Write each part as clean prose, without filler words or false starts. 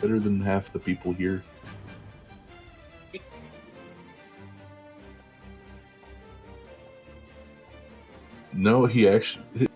better than half the people here. No, he actually.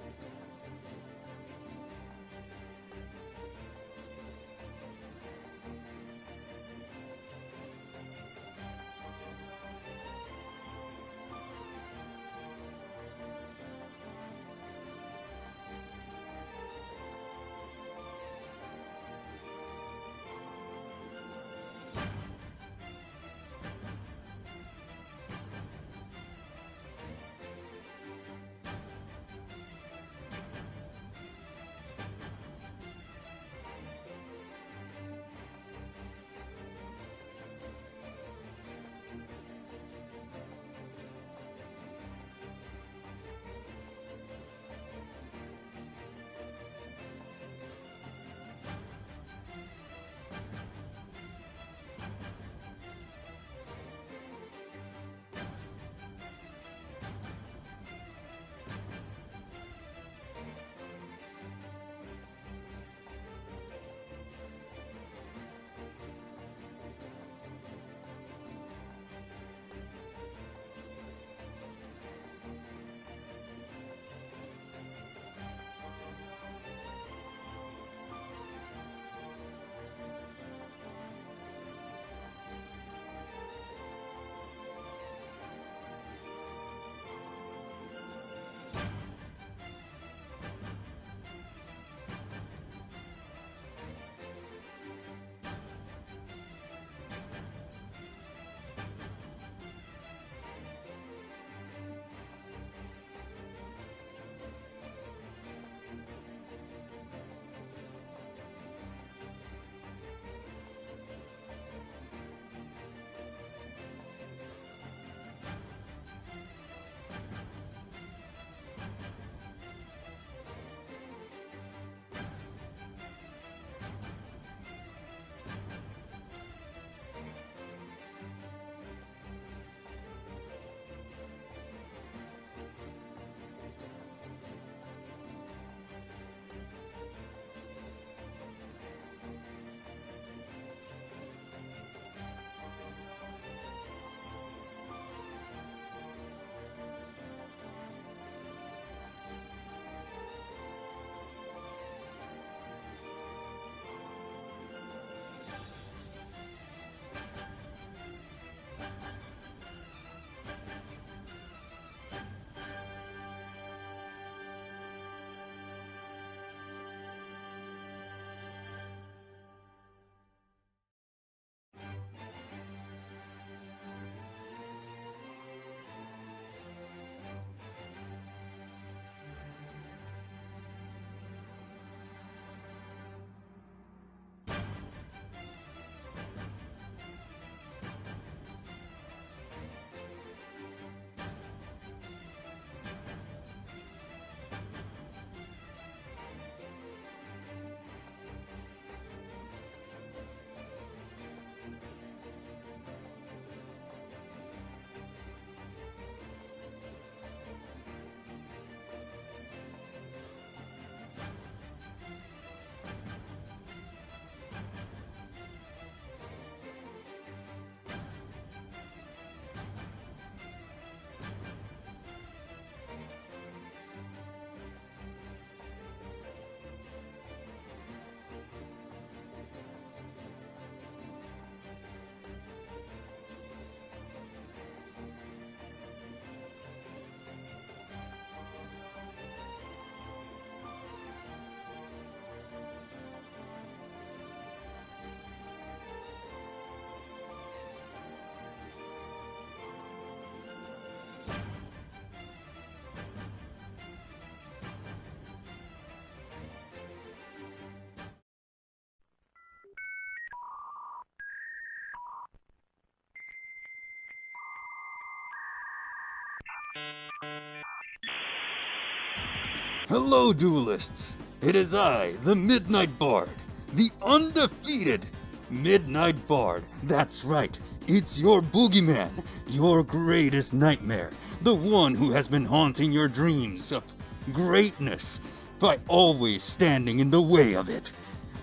Hello, Duelists! It is I, the Midnight Bard, the undefeated Midnight Bard. That's right, it's your boogeyman, your greatest nightmare, the one who has been haunting your dreams of greatness by always standing in the way of it.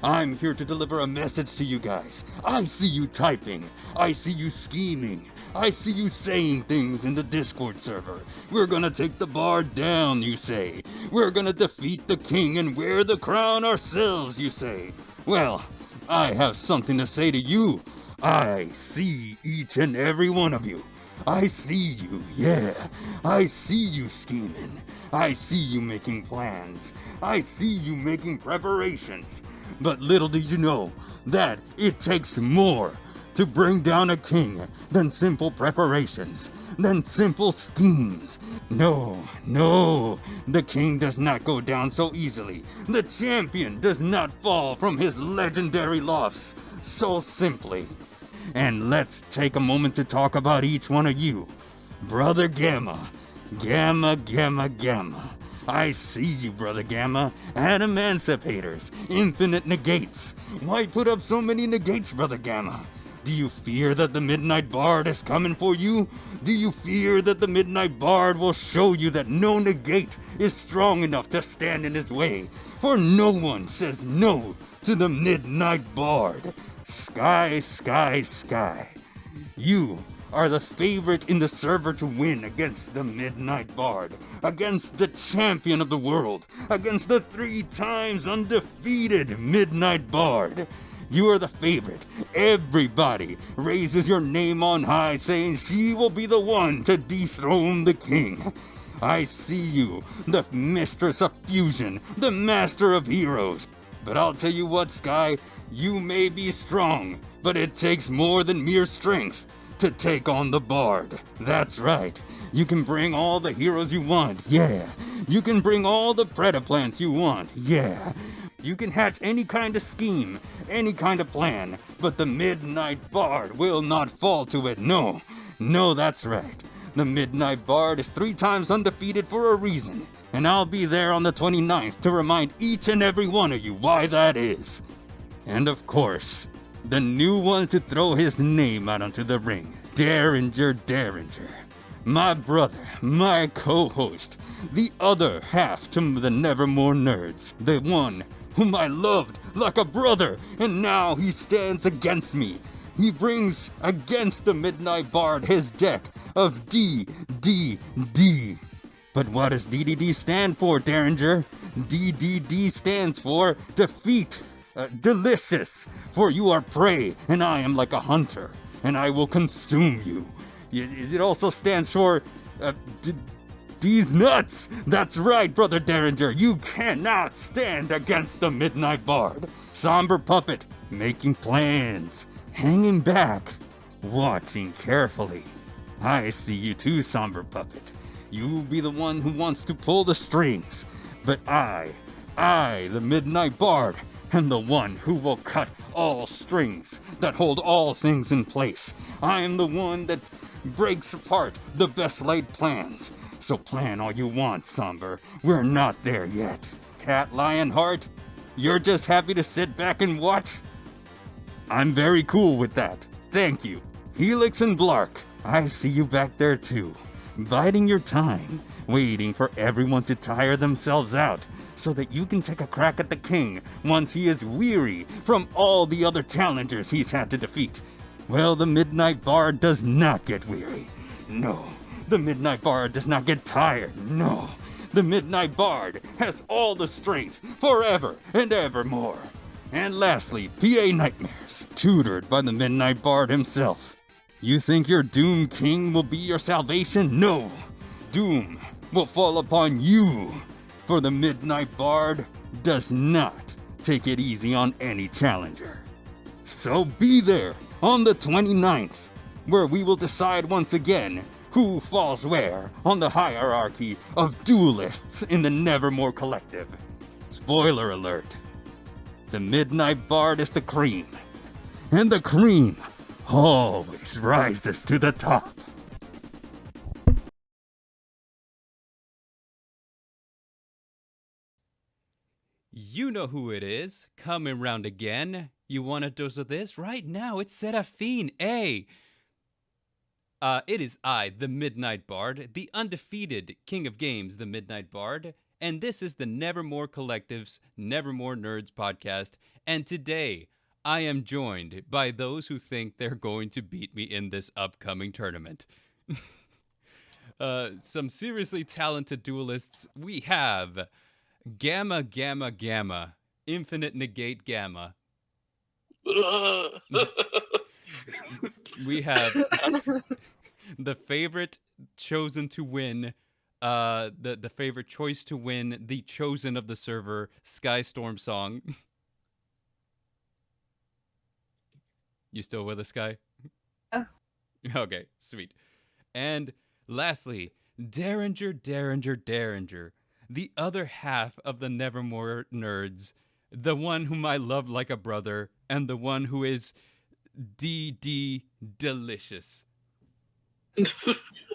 I'm here to deliver a message to you guys. I see you typing. I see you scheming. I see you saying things in the Discord server. We're gonna take the bard down, you say. We're gonna defeat the king and wear the crown ourselves, you say. Well, I have something to say to you. I see each and every one of you. I see you, yeah. I see you scheming. I see you making plans. I see you making preparations. But little did you know that it takes more to bring down a king than simple preparations, than simple schemes. No, the king does not go down so easily. The champion does not fall from his legendary lofts so simply. And let's take a moment to talk about each one of you. Brother Gamma. Gamma. I see you, Brother Gamma. Adamanticators. Infinite negates. Why put up so many negates, Brother Gamma? Do you fear that the Midnight Bard is coming for you? Do you fear that the Midnight Bard will show you that no negate is strong enough to stand in his way? For no one says no to the Midnight Bard. Sky. You are the favorite in the server to win against the Midnight Bard, against the champion of the world, against the 3 times undefeated Midnight Bard. You are the favorite. Everybody raises your name on high, saying she will be the one to dethrone the king. I see you, the mistress of fusion, the master of heroes. But I'll tell you what, Sky, you may be strong, but it takes more than mere strength to take on the Bard. That's right. You can bring all the heroes you want, yeah. You can bring all the predaplants you want, yeah. You can hatch any kind of scheme, any kind of plan, but the Midnight Bard will not fall to it, no. No, that's right. The Midnight Bard is 3 times undefeated for a reason. And I'll be there on the 29th to remind each and every one of you why that is. And of course, the new one to throw his name out onto the ring, Dareinger. My brother, my co-host, the other half to the Nevermore Nerds, the one whom I loved like a brother, and now he stands against me. He brings against the Midnight Bard his deck of DDD. But what does DDD stand for, Dareinger? DDD stands for defeat. Delicious. For you are prey, and I am like a hunter, and I will consume you. It also stands for D's nuts. That's right, Brother Dareinger. You cannot stand against the Midnight Bard. Somber puppet, making plans, hanging back, watching carefully. I see you too, Somber puppet. You be the one who wants to pull the strings, but I, the Midnight Bard, am the one who will cut all strings that hold all things in place. I am the one that breaks apart the best laid plans. So plan all you want, Somber. We're not there yet. Cat Lionheart, you're just happy to sit back and watch? I'm very cool with that. Thank you. Helix and Blark, I see you back there too. Biding your time, waiting for everyone to tire themselves out, so that you can take a crack at the king once he is weary from all the other challengers he's had to defeat. Well, the Midnight Bard does not get weary. No, the Midnight Bard does not get tired. No, the Midnight Bard has all the strength forever and evermore. And lastly, PA Nightmares, tutored by the Midnight Bard himself. You think your Doom King will be your salvation? No! Doom will fall upon you! For the Midnight Bard does not take it easy on any challenger. So be there on the 29th, where we will decide once again who falls where on the hierarchy of duelists in the Nevermore Collective. Spoiler alert. The Midnight Bard is the cream. And the cream always rises to the top. You know who it is, coming round again. You want a dose of this? Right now, it's Seraphine, A. It is I, the Midnight Bard, the undefeated King of Games, the Midnight Bard, and this is the Nevermore Collective's Nevermore Nerds podcast. And today, I am joined by those who think they're going to beat me in this upcoming tournament. Some seriously talented duelists. We have Gamma, Gamma, Gamma, Infinite Negate Gamma. We have the favorite chosen to win, the favorite choice to win, the chosen of the server, Sky Stormsong. You still with us, Sky? Okay, sweet. And lastly, Dareinger, the other half of the Nevermore Nerds, the one whom I love like a brother, and the one who is delicious.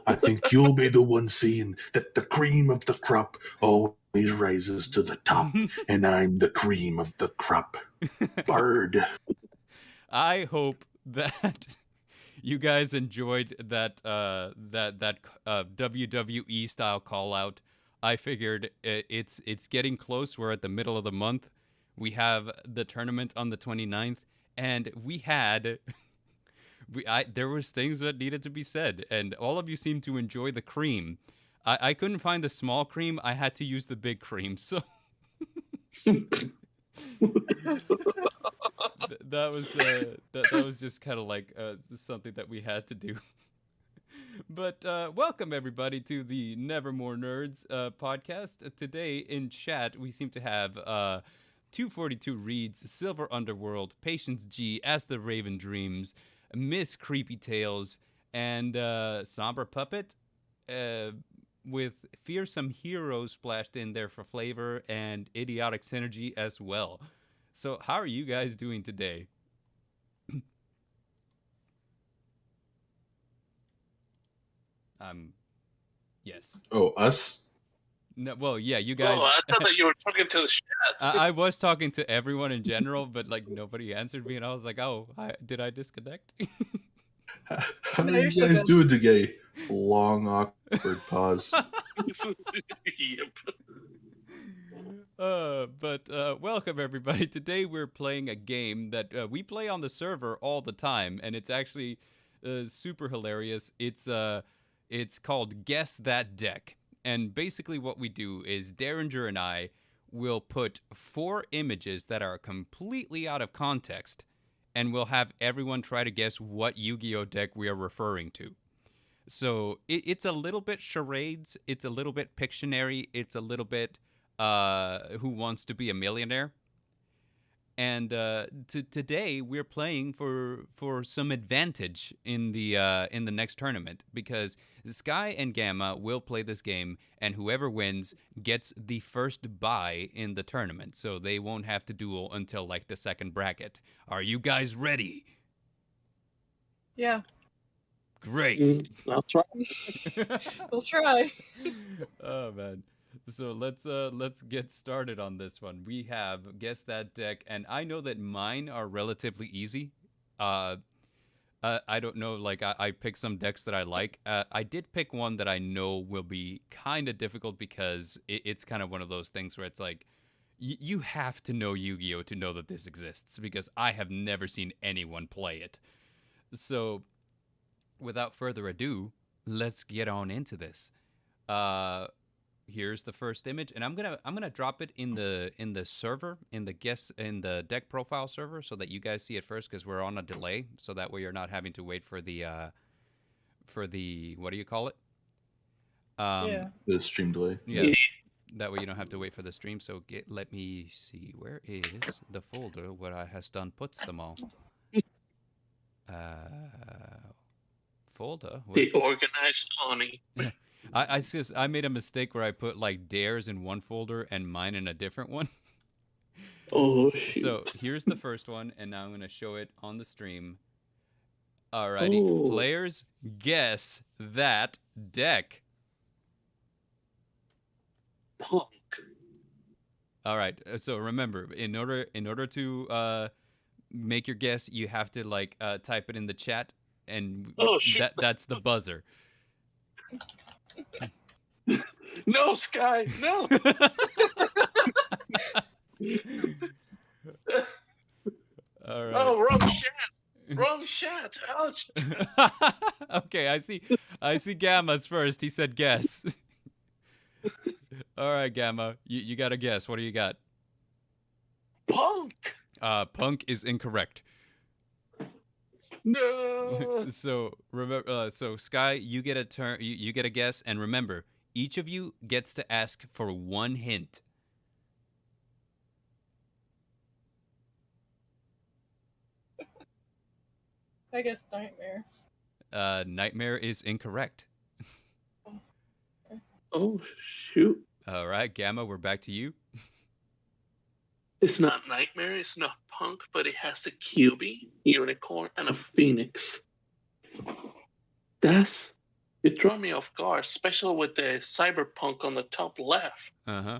I think you'll be the one seeing that the cream of the crop always rises to the top, and I'm the cream of the crop. Bird. I hope that you guys enjoyed that WWE style call out. I figured it's getting close. We're at the middle of the month. We have the tournament on the 29th, and there was things that needed to be said, and all of you seem to enjoy the cream. I couldn't find the small cream. I had to use the big cream, so that was just kind of like something that we had to do. But welcome everybody to the Nevermore Nerds podcast. Today in chat we seem to have 242 Reads, Silver Underworld, Patience G, As the Raven Dreams, Miss Creepy Tales, and Somber Puppet, with Fearsome Hero splashed in there for flavor, and Idiotic Synergy as well. So how are you guys doing today? Yes. Oh, us? No, well, yeah, you guys. Oh, I thought that you were talking to the chat. I was talking to everyone in general, but like nobody answered me, and I was like, "Oh, did I disconnect?" How are you guys doing today? Long, awkward pause. Yep. But welcome everybody. Today we're playing a game that we play on the server all the time, and it's actually super hilarious. It's called Guess That Deck. And basically what we do is Dareinger and I will put 4 images that are completely out of context, and we'll have everyone try to guess what Yu-Gi-Oh deck we are referring to. So it's a little bit charades, it's a little bit Pictionary, it's a little bit Who Wants to Be a Millionaire. And today we're playing for some advantage in the next tournament, because Sky and Gamma will play this game, and whoever wins gets the first bye in the tournament, so they won't have to duel until like the second bracket. Are you guys ready? Yeah. Great. I'll try. We'll try. Oh man. So let's get started on this one. We have Guess That Deck, and I know that mine are relatively easy. I don't know, like I picked some decks that I like. I did pick one that I know will be kind of difficult, because it's kind of one of those things where it's like you have to know Yu-Gi-Oh to know that this exists, because I have never seen anyone play it. So without further ado, let's get on into this. Here's the first image, and I'm gonna drop it in the server, in the deck profile server, so that you guys see it first, because we're on a delay, so that way you're not having to wait for the what do you call it? Yeah. The stream delay. Yeah. That way you don't have to wait for the stream. So let me see, where is the folder where I has done puts them all? Folder. The organized Ani. I made a mistake where I put like dares in one folder and mine in a different one. Oh, shoot. So here's the first one, and now I'm going to show it on the stream. Alrighty, Oh. Players, guess that deck. Punk. All right, so remember, in order to make your guess, you have to like type it in the chat, and Oh, shoot. that's the buzzer. No, Sky, no. All right. Oh, wrong shot. Wrong shot. Ouch. Okay, I see Gamma's first. He said guess. All right, Gamma, you got to guess. What do you got? Punk. Punk is incorrect. No. So remember, so Sky, you get a turn. You get a guess, and remember, each of you gets to ask for one hint. I guess Nightmare. Nightmare is incorrect. Oh, shoot. All right, Gamma, we're back to you. It's not Nightmare, it's not Punk, but it has a QB, unicorn, and a phoenix. It threw me off guard, especially with the cyberpunk on the top left. Uh huh.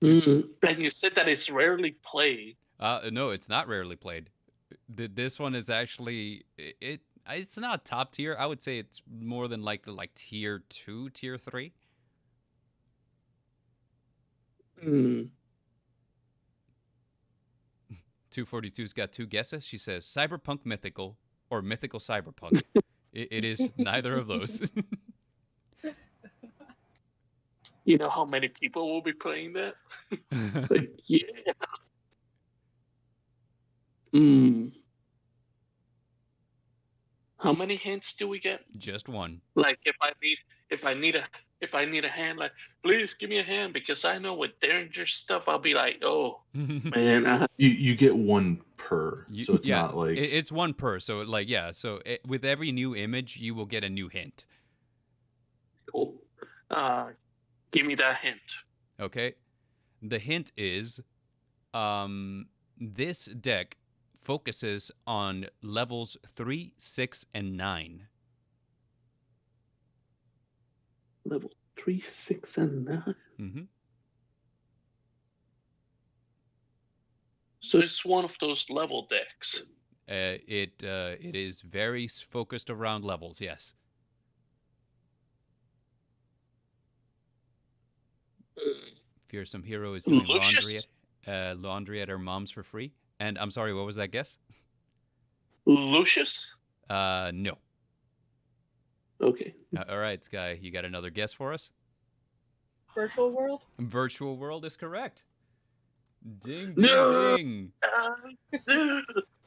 And you said that it's rarely played. No, it's not rarely played. This one is actually it's not top tier. I would say it's more than like tier 2, tier 3. 242's got 2 guesses. She says cyberpunk mythical or mythical cyberpunk. It is neither of those. You know how many people will be playing that? Like, yeah. How many hints do we get? Just one. Like if I need a hand, like please give me a hand, because I know with Dareinger stuff I'll be like, oh man, You get one per, so it's not like it's one per. So like so with every new image you will get a new hint. cool. Give me that hint. Okay. The hint is this deck focuses on levels 3, 6, and 9. Level 3, 6, and 9. Mm-hmm. So it's one of those level decks. It is very focused around levels, yes. Fearsome Hero is doing laundry at her mom's for free. And I'm sorry, what was that guess? Lucius? No. Okay. All right, Sky, you got another guess for us? Virtual World? Virtual World is correct. Ding, ding, No! ding.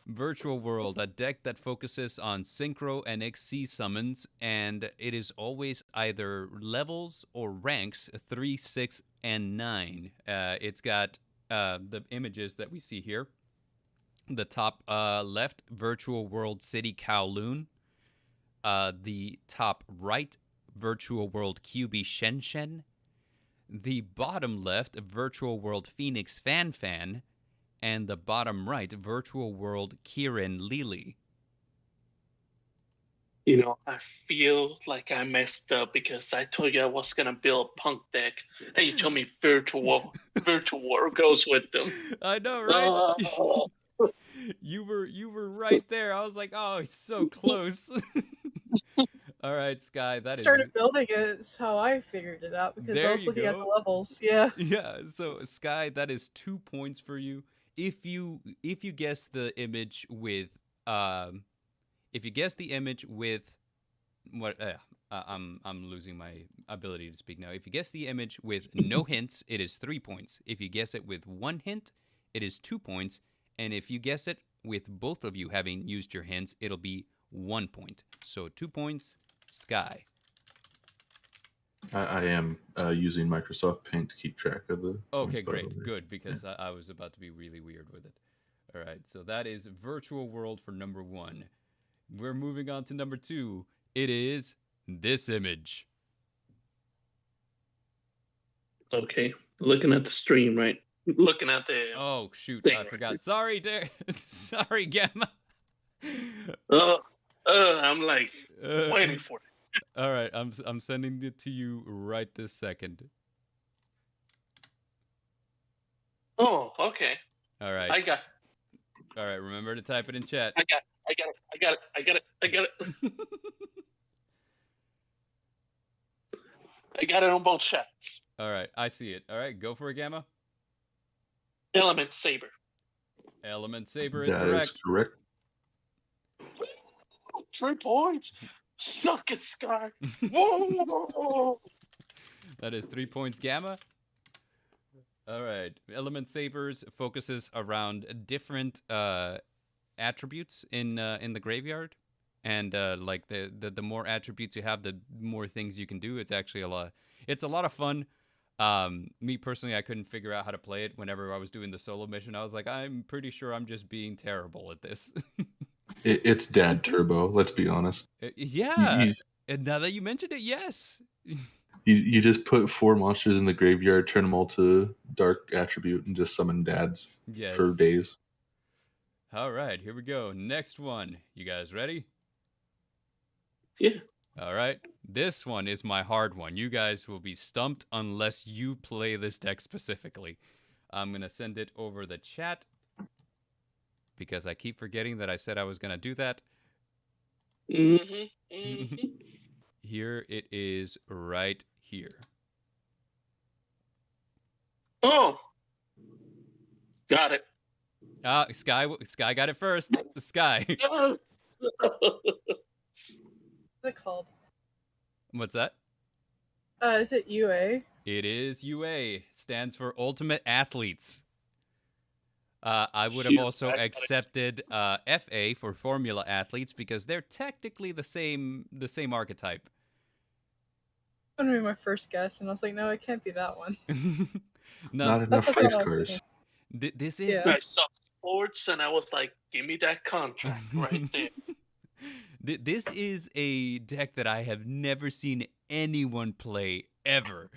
Virtual World, a deck that focuses on Synchro and XC summons, and it is always either levels or ranks 3, 6, and 9. It's got the images that we see here. The top left, Virtual World City Kowloon. The top right, Virtual World QB Shen Shen. The bottom left, Virtual World Phoenix Fan Fan. And the bottom right, Virtual World Kieran Lily. You know, I feel like I messed up because I told you I was gonna build a punk deck, and you told me virtual world goes with them. I know, right? You were right there. I was like, oh, it's so close. All right, Sky, that is Started building it is how I figured it out, because I was looking at the levels. Yeah. Yeah, so Sky, that is 2 points for you. If you guess the image with what I'm losing my ability to speak now. If you guess the image with no hints, it is 3 points. If you guess it with 1 hint, it is 2 points. And if you guess it with both of you having used your hints, it'll be 1 point. So 2 points, Sky. I am using Microsoft Paint to keep track of the. Okay, great, good, because I was about to be really weird with it. All right, so that is Virtual World for number 1. We're moving on to number 2. It is this image. Okay, looking at the stream, right? Looking at the. Oh shoot, thing I forgot. Sorry, sorry, Gamma. I'm like waiting for it. All right, I'm sending it to you right this second. Oh, okay. All right. All right, remember to type it in chat. I got it. I got it on both shots. All right, I see it. All right, go for it, Gamma. Element Saber. Element Saber is That correct. is correct. 3 points. Suck it, Sky. Whoa! That is 3 points, Gamma. All right, Element Sabers focuses around different attributes in the graveyard, and like the more attributes you have, the more things you can do. It's actually a lot. It's a lot of fun. Me personally, I couldn't figure out how to play it whenever I was doing the solo mission. I was like, I'm pretty sure I'm just being terrible at this. It's Dad Turbo. Let's be honest. Yeah, and now that you mentioned it, yes. You just put 4 monsters in the graveyard, turn them all to dark attribute, and just summon dads Yes. for days. All right, here we go. Next one. You guys ready? Yeah. All right. This one is my hard one. You guys will be stumped unless you play this deck specifically. I'm going to send it over the chat because I keep forgetting that I said I was going to do that. Mm-hmm. Mm-hmm. Here it is right here. Oh. Got it. Sky got it first. Sky. What's it called? What's that? Is it UA? It is UA. It stands for Ultimate Athletes. I would have Shoot, also I got it. accepted FA for Formula Athletes because they're technically the same archetype. That would be my first guess, and I was like, no, it can't be that one. No, Not enough what I race was cars. thinking. this is Yeah. I saw sports and I was like, give me that contract right there. This is a deck that I have never seen anyone play ever.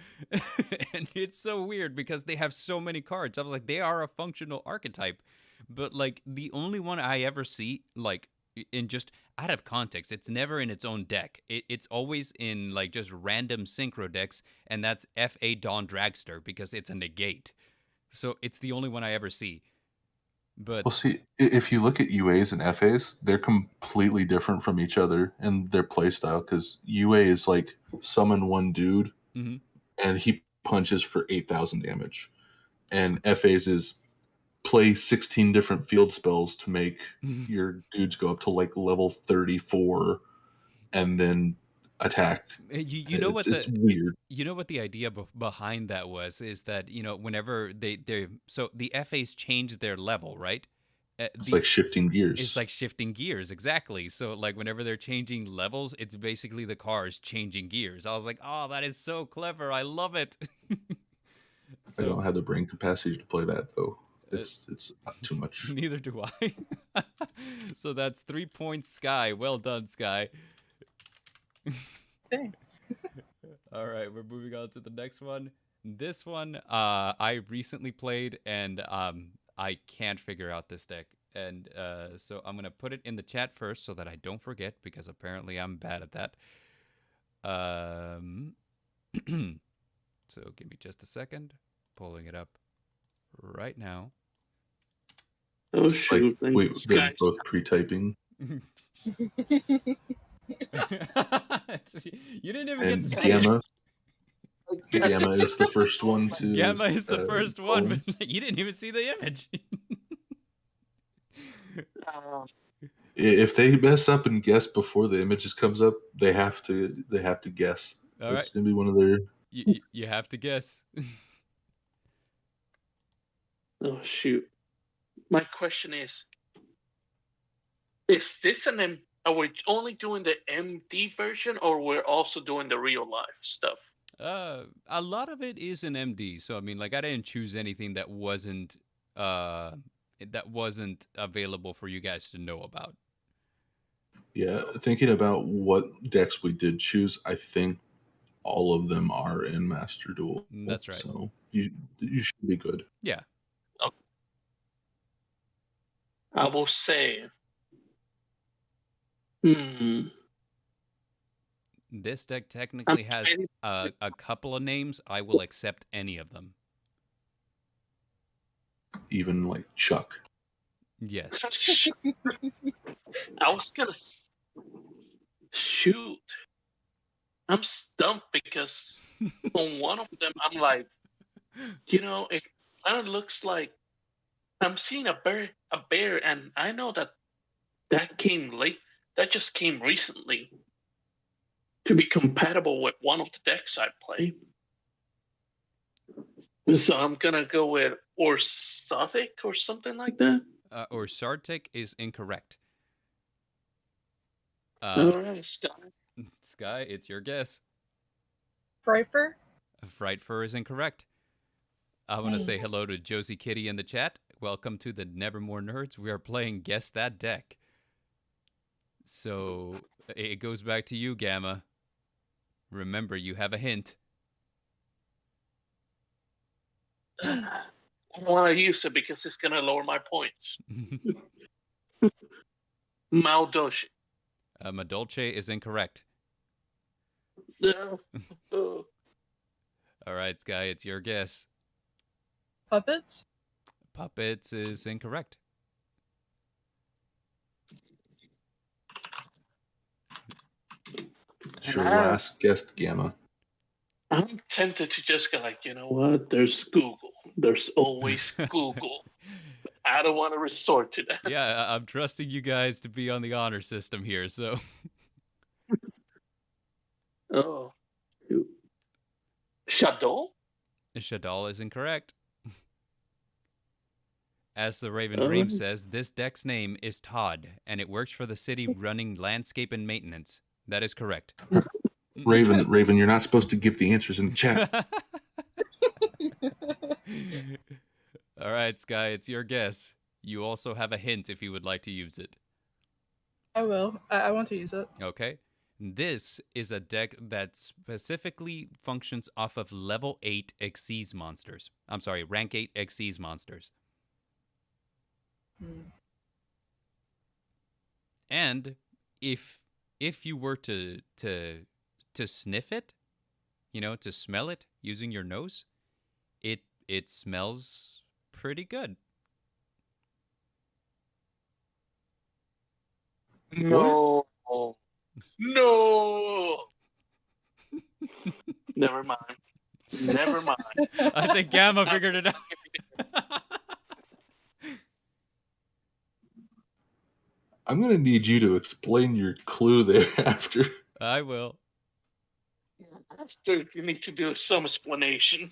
And it's so weird because they have so many cards. I was like, they are a functional archetype. But like the only one I ever see, like in just out of context, it's never in its own deck. It's always in like just random synchro decks, and that's FA Dawn Dragster because it's a negate. So it's the only one I ever see. But Well, see, if you look at UAs and FAs, they're completely different from each other in their playstyle. Because UA is like summon one dude, Mhm. and he punches for 8,000 damage, and FAs is play 16 different field spells to make your dudes go up to like level 34, and then attack. You know what it's weird. You know what the idea behind that was is that, you know, whenever they so the FAs change their level, right? It's like shifting gears. It's like shifting gears, exactly. So like whenever they're changing levels, it's basically the cars changing gears. I was like, oh, that is so clever. I love it. I don't have the brain capacity to play that though. It's not too much. Neither do I. So that's 3 points, Sky. Well done, Sky. Thanks. All right, we're moving on to the next one. This one, I recently played, and I can't figure out this deck. And so I'm going to put it in the chat first so that I don't forget, because apparently I'm bad at that. So give me just a second. Pulling it up right now. Oh, Like, shoot. wait, they're Sky. both pre-typing. You didn't even And get to see it. Gamma is the first one to. Gamma is the first one, pull. but you didn't even see the image. If they mess up and guess before the images comes up, they have to guess. All It's right, gonna be one of their. you have to guess. Oh, shoot. My question is this are we only doing the MD version, or we're also doing the real life stuff? A lot of it is an MD, so I mean, like I didn't choose anything that wasn't available for you guys to know about. Yeah, thinking about what decks we did choose, I think all of them are in Master Duel. That's right. So you should be good. Yeah. I will say, This deck technically has a couple of names. I will accept any of them. Even like Chuck. Yes. I was gonna shoot. I'm stumped because on one of them I'm like, it kind of looks like I'm seeing a bear, and I know that came late. That just came recently to be compatible with one of the decks I play. So I'm gonna go with Orsotic or something like that. Orsartic is incorrect. All right, Sky, it's your guess. Frifer? Frightfur is incorrect. I want to say hello to Josie Kitty in the chat. Welcome to the Nevermore Nerds. We are playing Guess That Deck. So it goes back to you, Gamma. Remember, you have a hint. I don't want to use it because it's gonna lower my points. Maldoshi. Madolce is incorrect. Oh. All right, Sky, it's your guess. Puppets? Puppets is incorrect. It's your last guest, Gamma. I'm tempted to just go like, you know what? There's Google. There's always Google. I don't want to resort to that. Yeah, I'm trusting you guys to be on the honor system here, so. Oh. Shadow? Shadal is incorrect. As the Raven Dream says, this deck's name is Todd, and it works for the city running landscape and maintenance. That is correct. Raven, you're not supposed to give the answers in the chat. All right, Sky, it's your guess. You also have a hint if you would like to use it. I will. I want to use it. Okay. This is a deck that specifically functions off of level 8 Xyz monsters. I'm sorry, rank 8 Xyz monsters. And if you were to sniff it, to smell it using your nose, it smells pretty good. No. No. Never mind. Never mind. I think Gamma figured it out. I'm going to need you to explain your clue there after. I will. After you need to do some explanation.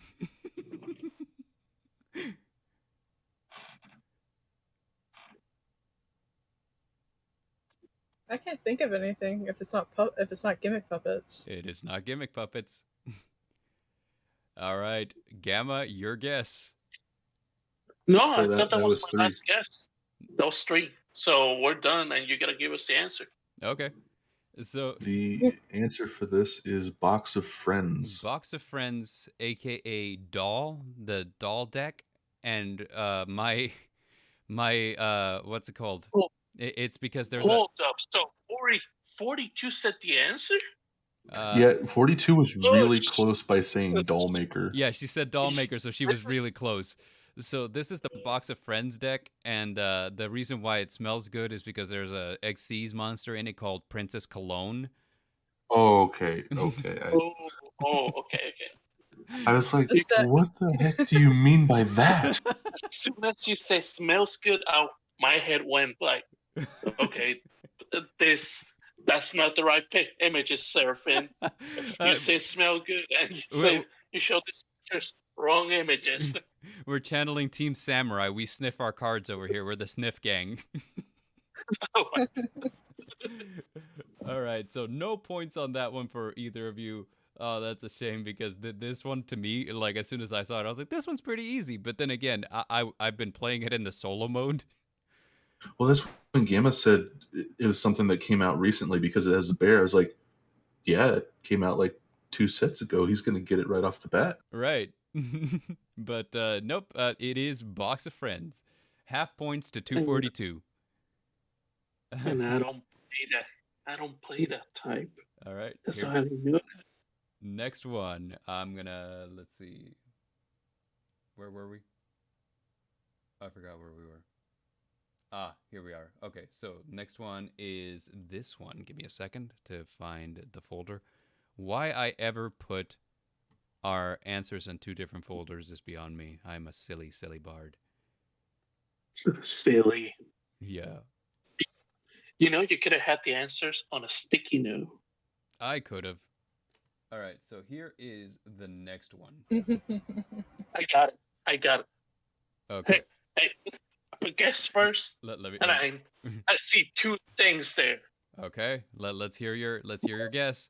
I can't think of anything if it's not gimmick puppets. It is not gimmick puppets. All right, Gamma, your guess. No, I thought that was my last guess. That was 3. So we're done, and you gotta give us the answer. Okay. So the answer for this is Box of Friends. Box of Friends, aka Doll, the doll deck, and my what's it called? Oh. It's because there's Hold up. So 42 said the answer? Yeah, 42 was really close by saying Doll Maker. Yeah, she said Doll Maker, so she was really close. So this is the Box of Friends deck, and the reason why it smells good is because there's a Xyz monster in it called Princess Cologne. Oh, okay. Okay. I was like, what the heck do you mean by that? As soon as you say smells good, my head went like, okay, that's not the right images, Seraphim. If you say smell good and you show these pictures, wrong images. We're channeling Team Samurai. We sniff our cards over here. We're the sniff gang. All right, so no points on that one for either of you. Oh, that's a shame because this one to me, like as soon as I saw it, I was like, this one's pretty easy. But then again, I've been playing it in the solo mode. Well, that's when Gamma said it was something that came out recently because it has a bear. I was like, yeah, it came out like 2 sets ago. He's going to get it right off the bat. Right. But nope, it is Box of Friends. Half points to 242. And I don't play that. I don't play that type. All right. That's how I knew it. Next one, I'm gonna let's see. Where were we? I forgot where we were. Ah, here we are. Okay, so next one is this one. Give me a second to find the folder. Why I ever put our answers in 2 different folders is beyond me. I'm a silly, silly bard. So silly. Yeah. You know, you could have had the answers on a sticky note. I could have. All right, so here is the next one. I got it. Okay. Hey, but guess first. Let me. And I see 2 things there. Okay. Let's hear your guess.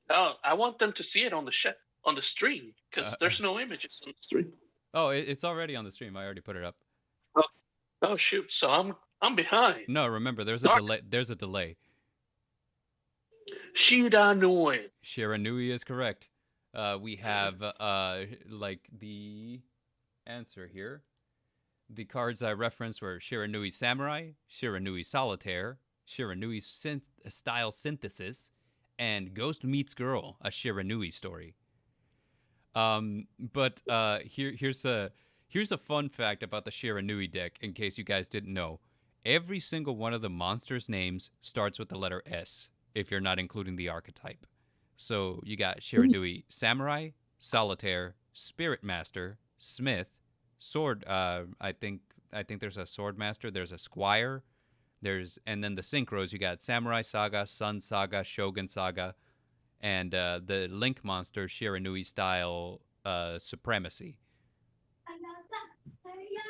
Oh, I want them to see it on the stream because there's no images on the stream. Oh, it's already on the stream. I already put it up. Oh shoot! So I'm behind. No, remember there's a delay. There's a delay. Shiranui. Shiranui is correct. We have like the answer here. The cards I referenced were Shiranui Samurai, Shiranui Solitaire, Shiranui Style Synthesis, and Ghost Meets Girl, a Shiranui story. But here's a fun fact about the Shiranui deck, in case you guys didn't know. Every single one of the monsters' names starts with the letter S, if you're not including the archetype. So you got Shiranui Samurai, Solitaire, Spirit Master, Smith, Sword. I think there's a Sword Master. There's a Squire. And then the synchros. You got Samurai Saga, Sun Saga, Shogun Saga, and the Link monster Shiranui style Supremacy.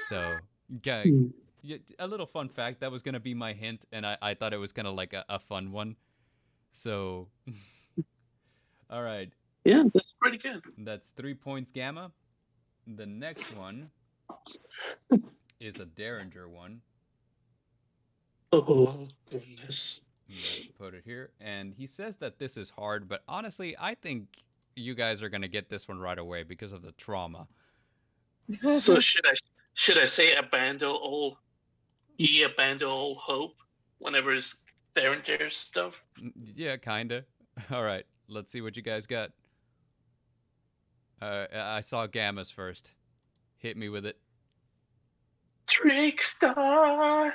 So, a little fun fact. That was gonna be my hint, and I thought it was kind of like a fun one. So, all right. Yeah, that's pretty good. That's 3 points, Gamma. The next one is a Dareinger one. Oh, goodness. Put it here. And he says that this is hard, but honestly, I think you guys are going to get this one right away because of the trauma. So should I say abandon all hope whenever it's Dareinger stuff? Yeah, kind of. All right, let's see what you guys got. I saw Gammas first. Hit me with it. Trickstar.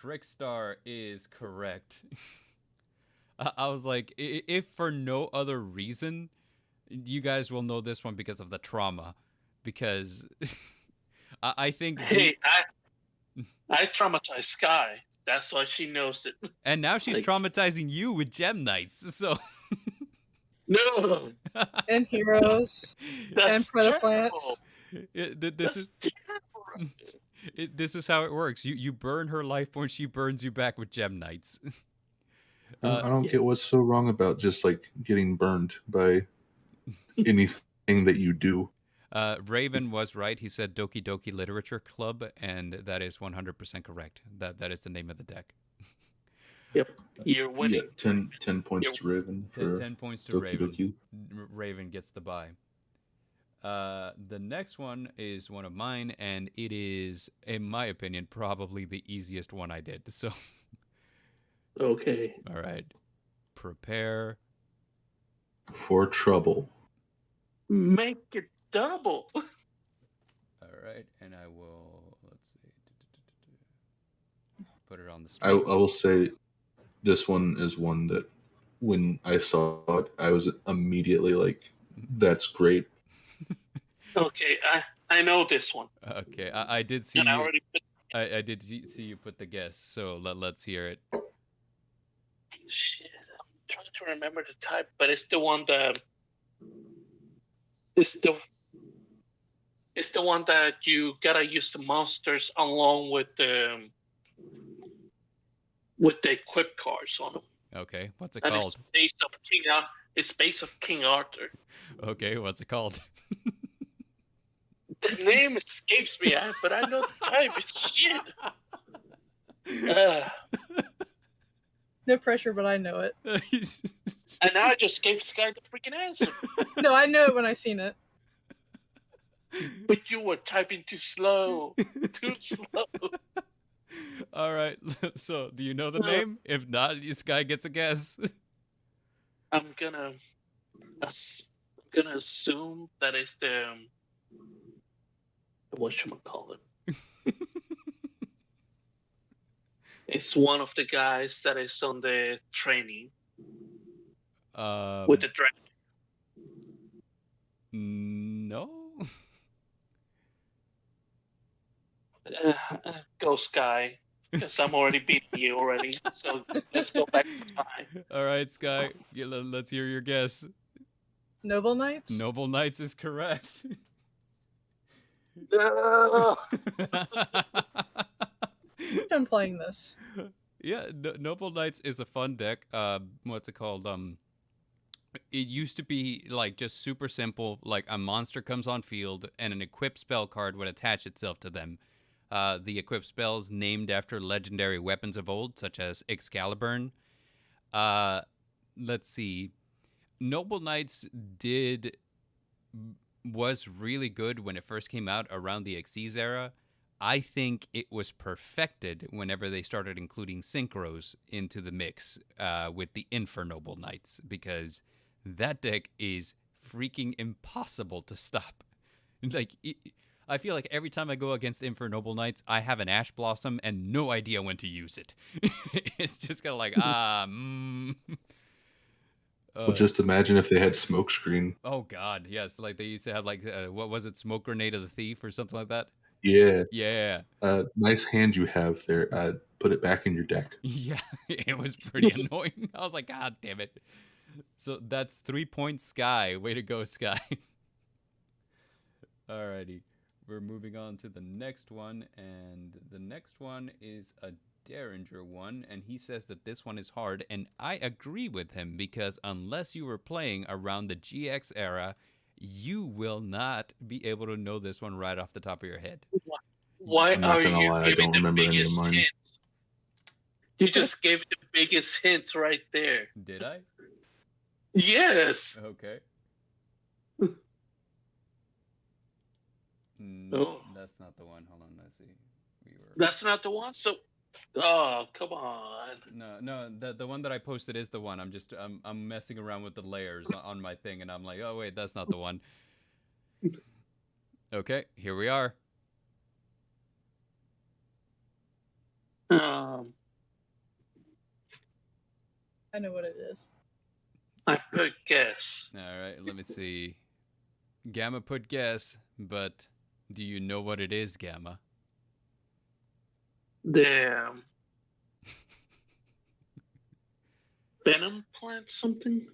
Trickstar is correct. I was like, if for no other reason, you guys will know this one because of the trauma. Because I think... Hey, I traumatized Sky. That's why she knows it. And now she's traumatizing you with Gem Knights, so... No! And Heroes. And Predaplants. This is how it works. You burn her life point, she burns you back with Gem Knights. I don't get what's so wrong about just like getting burned by anything that you do. Raven was right. He said Doki Doki Literature Club, and that is 100% correct. That is the name of the deck. Yep, you're winning. Yeah, 10 points to Raven. 10 points to Doki Raven. Doki. Raven gets the bye. The next one is one of mine, and it is, in my opinion, probably the easiest one I did. So, okay. All right. Prepare for trouble. Make it double. All right, and I will, let's see, put it on the screen. I will say this one is one that when I saw it, I was immediately like, that's great. Okay, I know this one. Okay, I did see you. I did see you put the guess, so let's hear it. Shit, I'm trying to remember the type, but it's the one that it's the one that you gotta use the monsters along with the equip cards on them. Okay, what's it and called? It's based of King Arthur. Okay, what's it called? The name escapes me, but I know the type. It's shit. No pressure, but I know it. And now I just gave Sky the freaking answer. No, I know it when I seen it. But you were typing too slow. Too slow. All right. So, do you know the name? If not, this guy gets a guess. I'm gonna assume that it's the whatchamacallit. It's one of the guys that is on the training. With the dragon. No. Go Sky. Because I'm already beating you already. So let's go back to time. All right, Sky. Let's hear your guess. Noble Knights? Noble Knights is correct. No. I'm playing this. Yeah, Noble Knights is a fun deck. What's it called? It used to be like just super simple. Like a monster comes on field and an equipped spell card would attach itself to them. The equipped spells named after legendary weapons of old, such as Excalibur. Let's see. Noble Knights was really good when it first came out around the Xyz era. I think it was perfected whenever they started including synchros into the mix with the Infernoble Knights, because that deck is freaking impossible to stop. Like, I feel like every time I go against Infernoble Knights, I have an Ash Blossom and no idea when to use it. It's just kind of like, Well, just imagine if they had Smokescreen. Oh, God, yes. Like, they used to have, like, what was it, Smoke Grenade of the Thief or something like that? Yeah. Yeah. Nice hand you have there. Put it back in your deck. Yeah, it was pretty annoying. I was like, God damn it. So that's 3 points, Sky. Way to go, Sky. Alrighty. We're moving on to the next one, and the next one is a Dareinger one, and he says that this one is hard, and I agree with him, because unless you were playing around the GX era, you will not be able to know this one right off the top of your head. Why I'm not are gonna you lie, I giving don't the remember any of biggest mine. hint? You just gave the biggest hint right there. Did I? Yes. Okay. Oh. That's not the one. Hold on, let's see. That's not the one? So, oh, come on. No, the one that I posted is the one. I'm messing around with the layers on my thing, and I'm like, oh wait, that's not the one. Okay, here we are. I know what it is. I put guess. All right, let me see. Gamma put guess, but do you know what it is, Gamma? Damn. Venom plant something?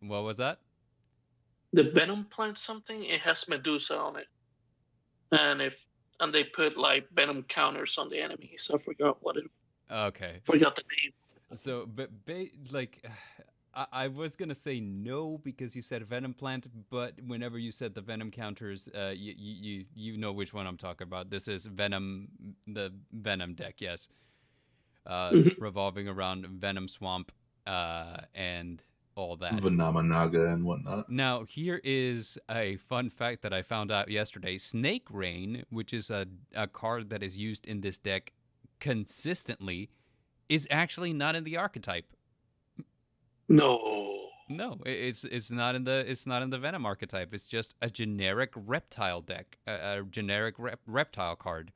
What was that? The venom plant something? It has Medusa on it. And they put like venom counters on the enemies. I forgot what it. Okay. Forgot the name. So, but like, I was gonna say no because you said venom plant, but whenever you said the venom counters, you know which one I'm talking about. This is Venom, the Venom deck, yes. Revolving around Venom Swamp, and all that. Venomanaga and whatnot. Now, here is a fun fact that I found out yesterday. Snake Rain, which is a card that is used in this deck consistently, is actually not in the archetype. No, it's not in the Venom archetype. It's just a generic reptile deck, a generic reptile card.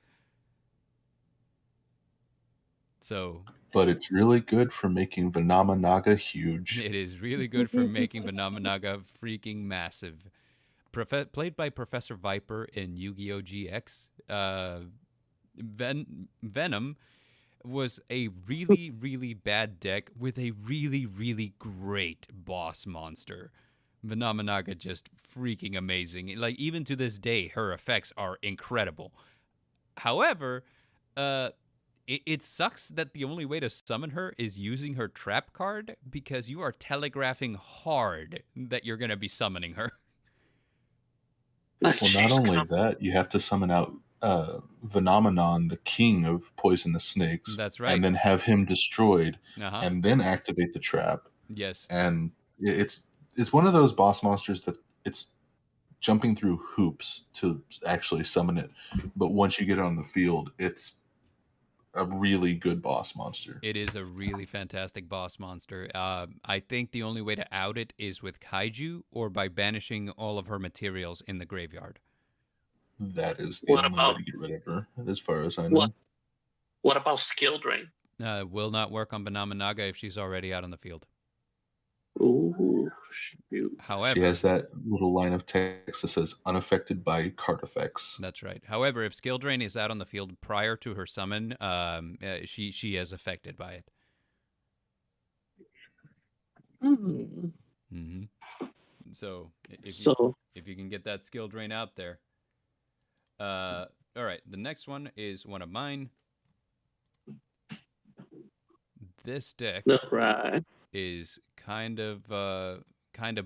So, but it's really good for making Venomanaga huge. It is really good for making Venomanaga freaking massive. Played by Professor Viper in Yu-Gi-Oh! GX, Venom was a really, really bad deck with a really, really great boss monster. Venomanaga just freaking amazing. Like, even to this day, her effects are incredible. However, it sucks that the only way to summon her is using her trap card, because you are telegraphing hard that you're going to be summoning her. Well, not only that, you have to summon out Phenomenon, the king of poisonous snakes. That's right. And then have him destroyed, and then activate the trap. Yes. And it's one of those boss monsters that it's jumping through hoops to actually summon it. But once you get it on the field, it's a really good boss monster. It is a really fantastic boss monster. I think the only way to out it is with Kaiju or by banishing all of her materials in the graveyard. That is the only way to get rid of her, as far as I know. What about Skill Drain? Will not work on Venomanaga if she's already out on the field. Ooh. shoot. However, She has that little line of text that says unaffected by card effects. that's right. However, if skill drain is out on the field prior to her summon, she is affected by it. Hmm. Mm-hmm. So if you can get that skill drain out there. All right, the next one is one of mine. This deck Right. is kind of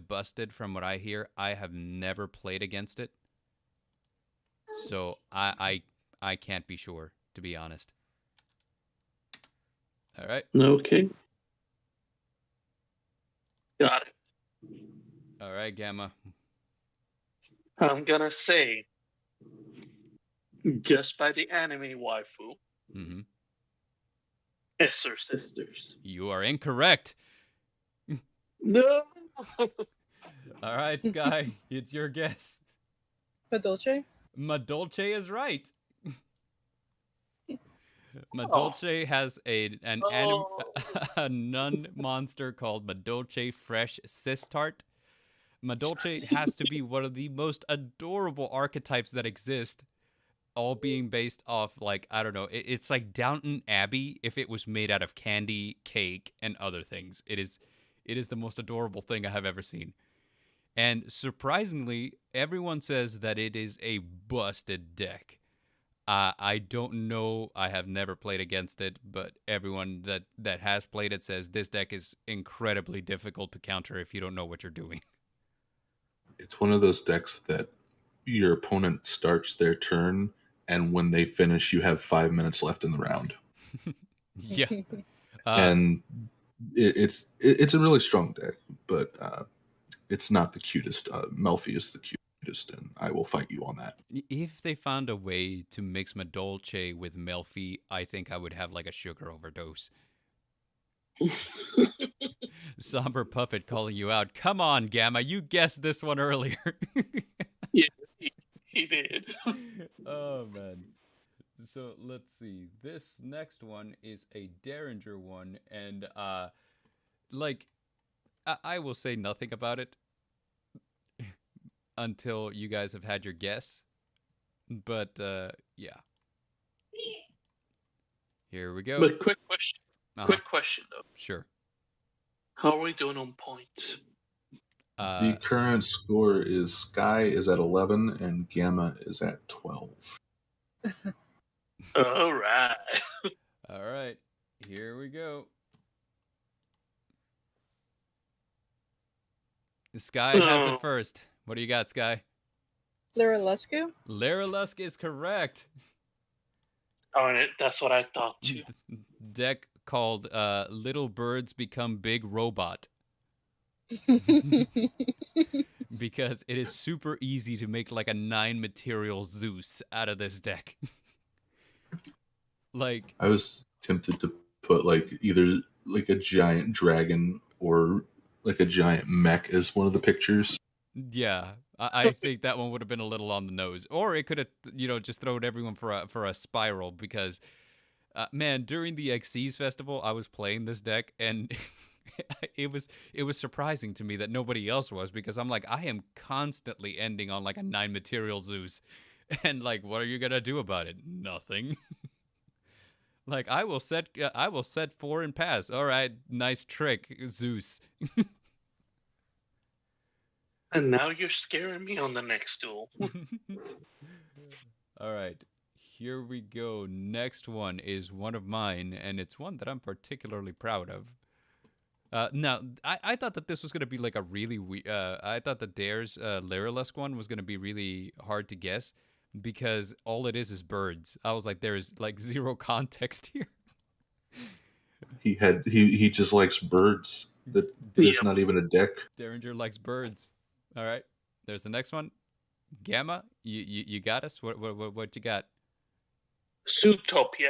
busted from what I hear. I have never played against it, so I can't be sure, to be honest. All right. Okay. Got it. All right, Gamma. I'm gonna say, just by the anime waifu, Mm-hmm. Esser sisters. You are incorrect. No. All right, Sky, it's your guess. Madolche? Madolche is right. Madolche has a nun monster called Madolche Fresh Sistart. Madolche has to be one of the most adorable archetypes that exist, all being based off, like, I don't know, it's like Downton Abbey if it was made out of candy, cake, and other things. It is the most adorable thing I have ever seen. And surprisingly, everyone says that it is a busted deck. I don't know. I have never played against it, but everyone that has played it says this deck is incredibly difficult to counter if you don't know what you're doing. It's one of those decks that your opponent starts their turn, and when they finish, you have 5 minutes left in the round. Yeah. And it's a really strong deck, but it's not the cutest. Melfi is the cutest, and I will fight you on that. If they found a way to mix Madolche with Melfi, I think I would have like a sugar overdose. Somber Puppet calling you out. Come on, Gamma, you guessed this one earlier. Yeah, he did. Oh, man. So let's see. This next one is a Dareinger one, and like, I will say nothing about it until you guys have had your guess. But yeah. Here we go. But quick question. Quick question though. Sure. How are we doing on points? The current score is Sky is at 11 and Gamma is at 12. All right. All right. Here we go. Sky has it first. What do you got, Sky? Lara Lescu? Lara Lusk is correct. Darn it, that's what I thought too. Deck called Little Birds Become Big Robot. Because it is super easy to make like a 9 material Zeus out of this deck. Like, I was tempted to put like either like a giant dragon or like a giant mech as one of the pictures. yeah, I think that one would have been a little on the nose, or it could have, just thrown everyone for a spiral. Because, man, during the Xyz festival, I was playing this deck, and it was surprising to me that nobody else was, because I'm like, I am constantly ending on like a 9 material Zeus, and like, what are you gonna do about it? Nothing. Like, I will set 4 and pass. All right, nice trick, Zeus. And now you're scaring me on the next duel. All right, here we go. Next one is one of mine, and it's one that I'm particularly proud of. Now, I thought that this was going to be like a really I thought that Dare's Lara Lusk one was going to be really hard to guess, because all it is birds. I was like, there is like zero context here. He just likes birds. There's not even a deck. Dareinger likes birds. All right, there's the next one. Gamma, you got us. What you got? Zootopia.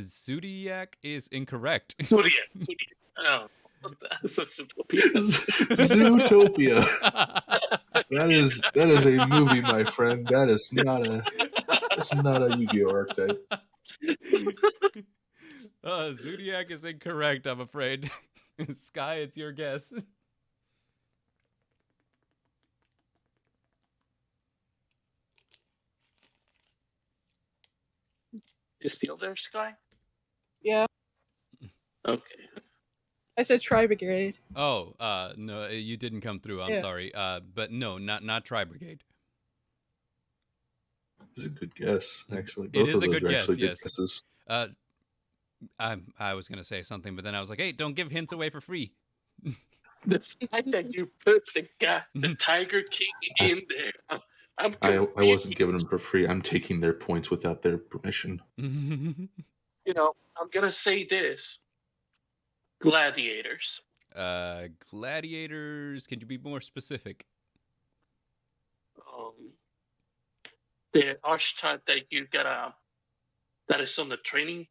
Zoodiac is incorrect. Zodiac. Oh, that's a Zootopia. Zootopia. That is a movie, my friend. That's not a Yu-Gi-Oh archetype. Zoodiac is incorrect, I'm afraid. Sky, it's your guess. You still there, Sky? Yeah. Okay. I said Tri-Brigade. Oh, no, you didn't come through. I'm Yeah. sorry. But no, not Tri-Brigade. It's a good guess, actually. It Both is of a those good are guess, actually good yes. guesses. I was gonna say something, but then I was like, hey, don't give hints away for free. The fact that you put the Tiger King in there, I'm I confused. wasn't giving them for free. I'm taking their points without their permission. You know, I'm gonna say this: gladiators. Gladiators. Can you be more specific? The archetype that you gotta that is on the training,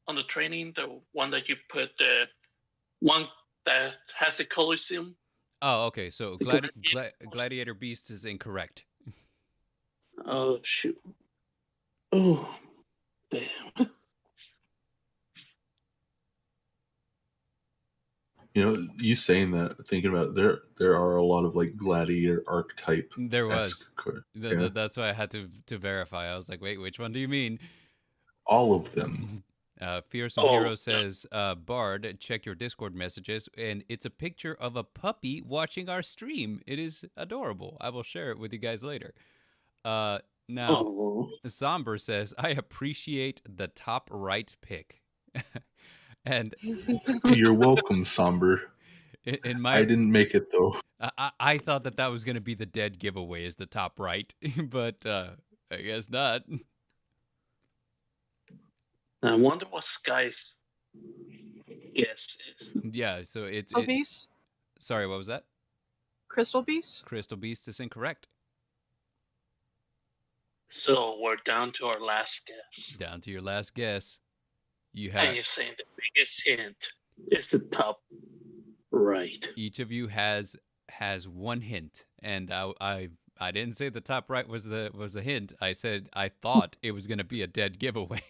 the one that you put the one that has the Colosseum. Oh, okay. So Gladiator Beast is incorrect. Oh shoot! Oh damn! You know, you saying that, thinking about it, there are a lot of like gladiator archetype. There was. Yeah. That's why I had to verify. I was like, wait, which one do you mean? All of them. Fearsome Hero says, Bard, check your Discord messages, and it's a picture of a puppy watching our stream. It is adorable. I will share it with you guys later. Now, Somber says, I appreciate the top right pick. And you're welcome, Somber. I didn't make it though. I thought that was going to be the dead giveaway, is the top right, but I guess not. I wonder what Sky's guess is. Yeah, so it's Crystal Beast. Sorry, what was that? Crystal Beast. Crystal Beast is incorrect. So we're down to our last guess. Down to your last guess. You have. And you're saying the biggest hint is the top right. Each of you has one hint, and I didn't say the top right was a hint. I said I thought it was going to be a dead giveaway.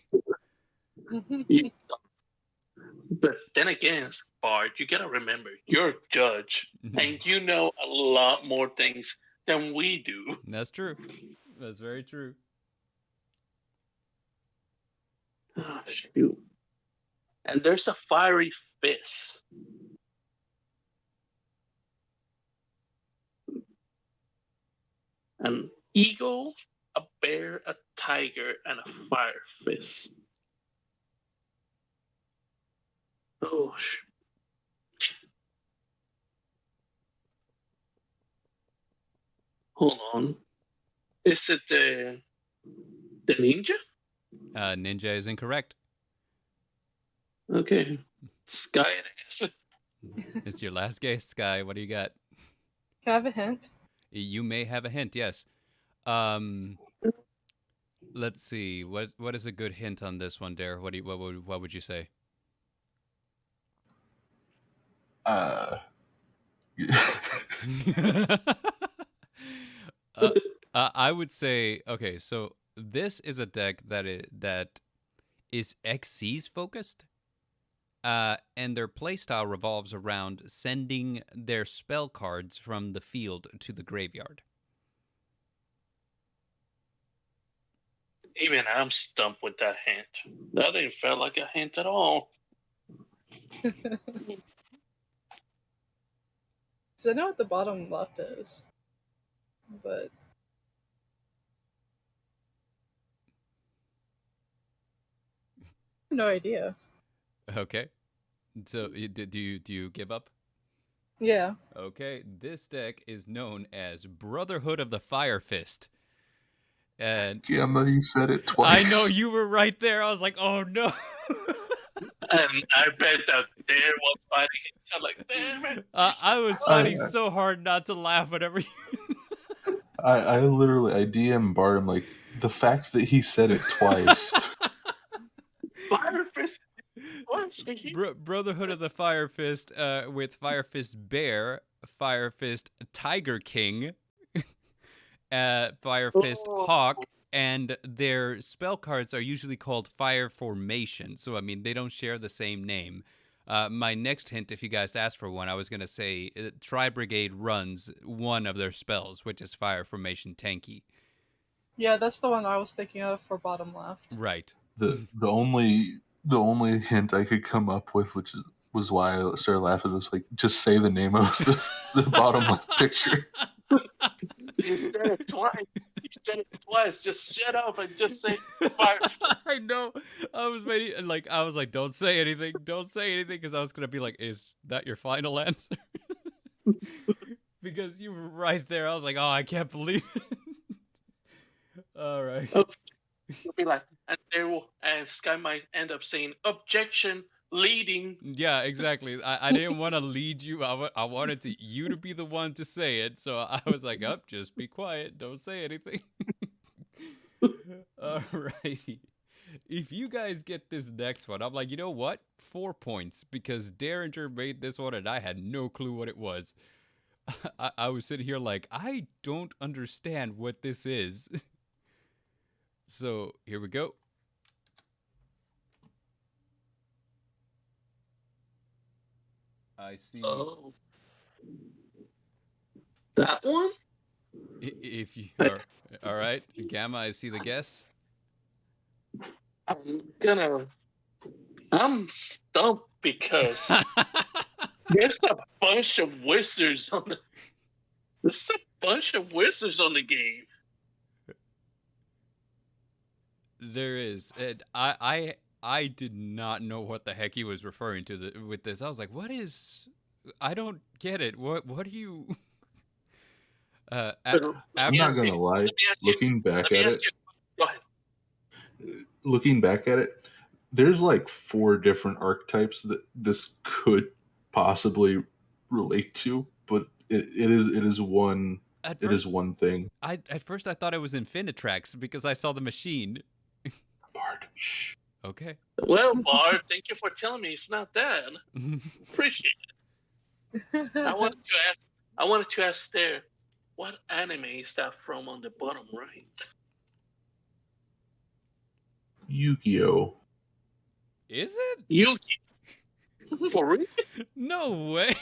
But then again, Bard, you gotta remember, you're a judge, and you know a lot more things than we do. That's true. That's very true. Oh, shoot. And there's a fiery fist. An eagle, a bear, a tiger, and a fire fist. Oh, hold on. Is it the ninja? Ninja is incorrect. Okay. Sky, I guess. It's your last guess, Sky. What do you got? Can I have a hint? You may have a hint, yes. Let's see. What is a good hint on this one, Dare? What would you say? I would say, okay, so this is a deck that is Xyz focused, and their playstyle revolves around sending their spell cards from the field to the graveyard. Even I'm stumped with that hint. That didn't feel like a hint at all. So I know what the bottom left is, but no idea. Okay, so do you give up? Yeah. Okay, this deck is known as Brotherhood of the Fire Fist. And Gemma, you said it twice. I know, you were right there. I was like, oh no. And I bet that Dare was fighting it. I'm like, damn it. I was fighting so hard not to laugh whenever you... I literally DM Bart. I'm like, the fact that he said it twice. Fire Fist. Brotherhood of the Fire Fist with Fire Fist Bear, Fire Fist Tiger King, Fire Fist Hawk, and their spell cards are usually called Fire Formation. So, I mean, they don't share the same name. My next hint, if you guys asked for one, I was going to say Tri-Brigade runs one of their spells, which is Fire Formation Tanky. Yeah, that's the one I was thinking of for bottom left. Right. the only hint I could come up with, was why I started laughing, was like, just say the name of the bottom left picture. You said it twice. You said it twice. Just shut up and just say Firefly. I know. I was waiting, like, I was like, don't say anything, because I was gonna be like, is that your final answer? Because you were right there. I was like, oh, I can't believe it. All right. You'll be like, and Sky might end up saying objection, leading. Yeah, exactly. I didn't want to lead you. I wanted you to be the one to say it. So I was like, just be quiet. Don't say anything. Alrighty. If you guys get this next one, I'm like, you know what? 4 points, because Dareinger made this one and I had no clue what it was. I was sitting here like, I don't understand what this is. So here we go. I see. Oh, that one? If you are all right, Gamma, I see the guess. I'm stumped because there's a bunch of wizards on the. There's a bunch of wizards on the game. There is, and I did not know what the heck he was referring to with this. I was like, what is? I don't get it. What are you? I'm not gonna lie. Looking back at it, Go ahead. Looking back at it, there's like 4 different archetypes that this could possibly relate to, but it is one. It is one thing. At first I thought it was Infinitrax because I saw the machine. Bard. Shh. Okay. Well, Bard, thank you for telling me it's not that. Appreciate it. I wanted to ask there, what anime is that from on the bottom right? Yu-Gi-Oh. Is it? Yu-Gi. For real? No way.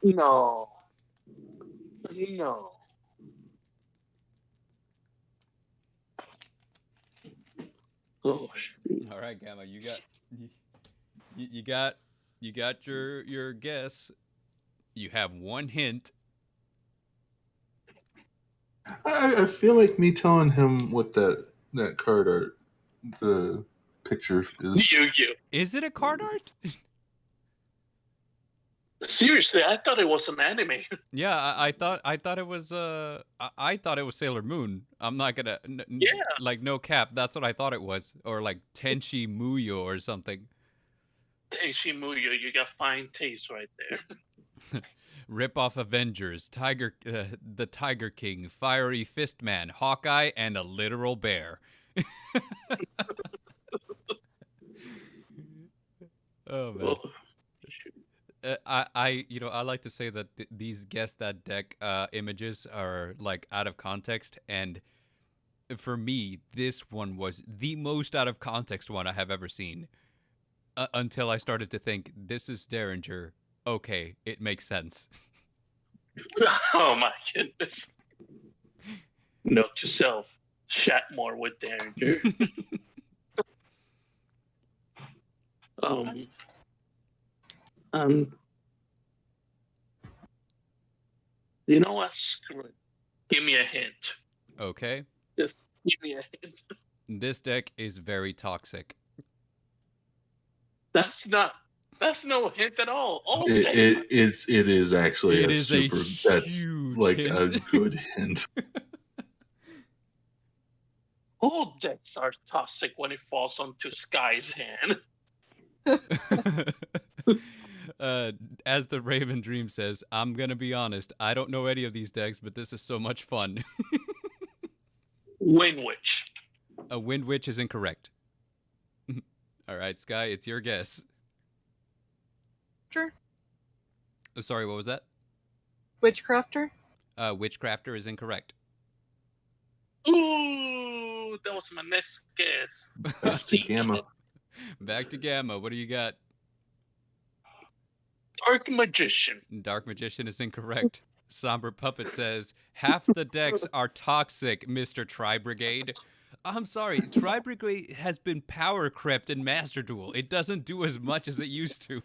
No. Oh, shoot. All right, Gamma, you got your guess. You have 1 hint. I feel like me telling him what that card art, the picture is. Yu-Gi-Oh. Is it a card art? Seriously, I thought it was an anime. Yeah, I thought it was I thought it was Sailor Moon. I'm not gonna like, no cap. That's what I thought it was, or like Tenchi Muyo or something. Tenchi Muyo, you got fine taste right there. Rip off Avengers, the Tiger King, Fiery Fist Man, Hawkeye, and a literal bear. Oh man. Oh, I like to say that these guess that deck images are like out of context, and for me, this one was the most out of context one I have ever seen. Until I started to think, this is Dareinger. Okay, it makes sense. Oh my goodness. Note to self: chat more with Dareinger. You know what? Screw it. Give me a hint. Okay. Just give me a hint. This deck is very toxic. That's no hint at all. It is actually a super. That's like hint. A good hint. All decks are toxic when it falls onto Sky's hand. As the Raven Dream says, I'm gonna be honest, I don't know any of these decks, but this is so much fun. Wind Witch. A Wind Witch is incorrect. All right, Sky, it's your guess. Sure. Sorry, what was that? Witchcrafter? Witchcrafter is incorrect. Ooh, that was my next guess. Back to Gamma. Back to Gamma. What do you got? Dark Magician. Dark Magician is incorrect. Somber Puppet says, half the decks are toxic, Mr. Tri-Brigade. I'm sorry. Tri-Brigade has been power crept in Master Duel. It doesn't do as much as it used to.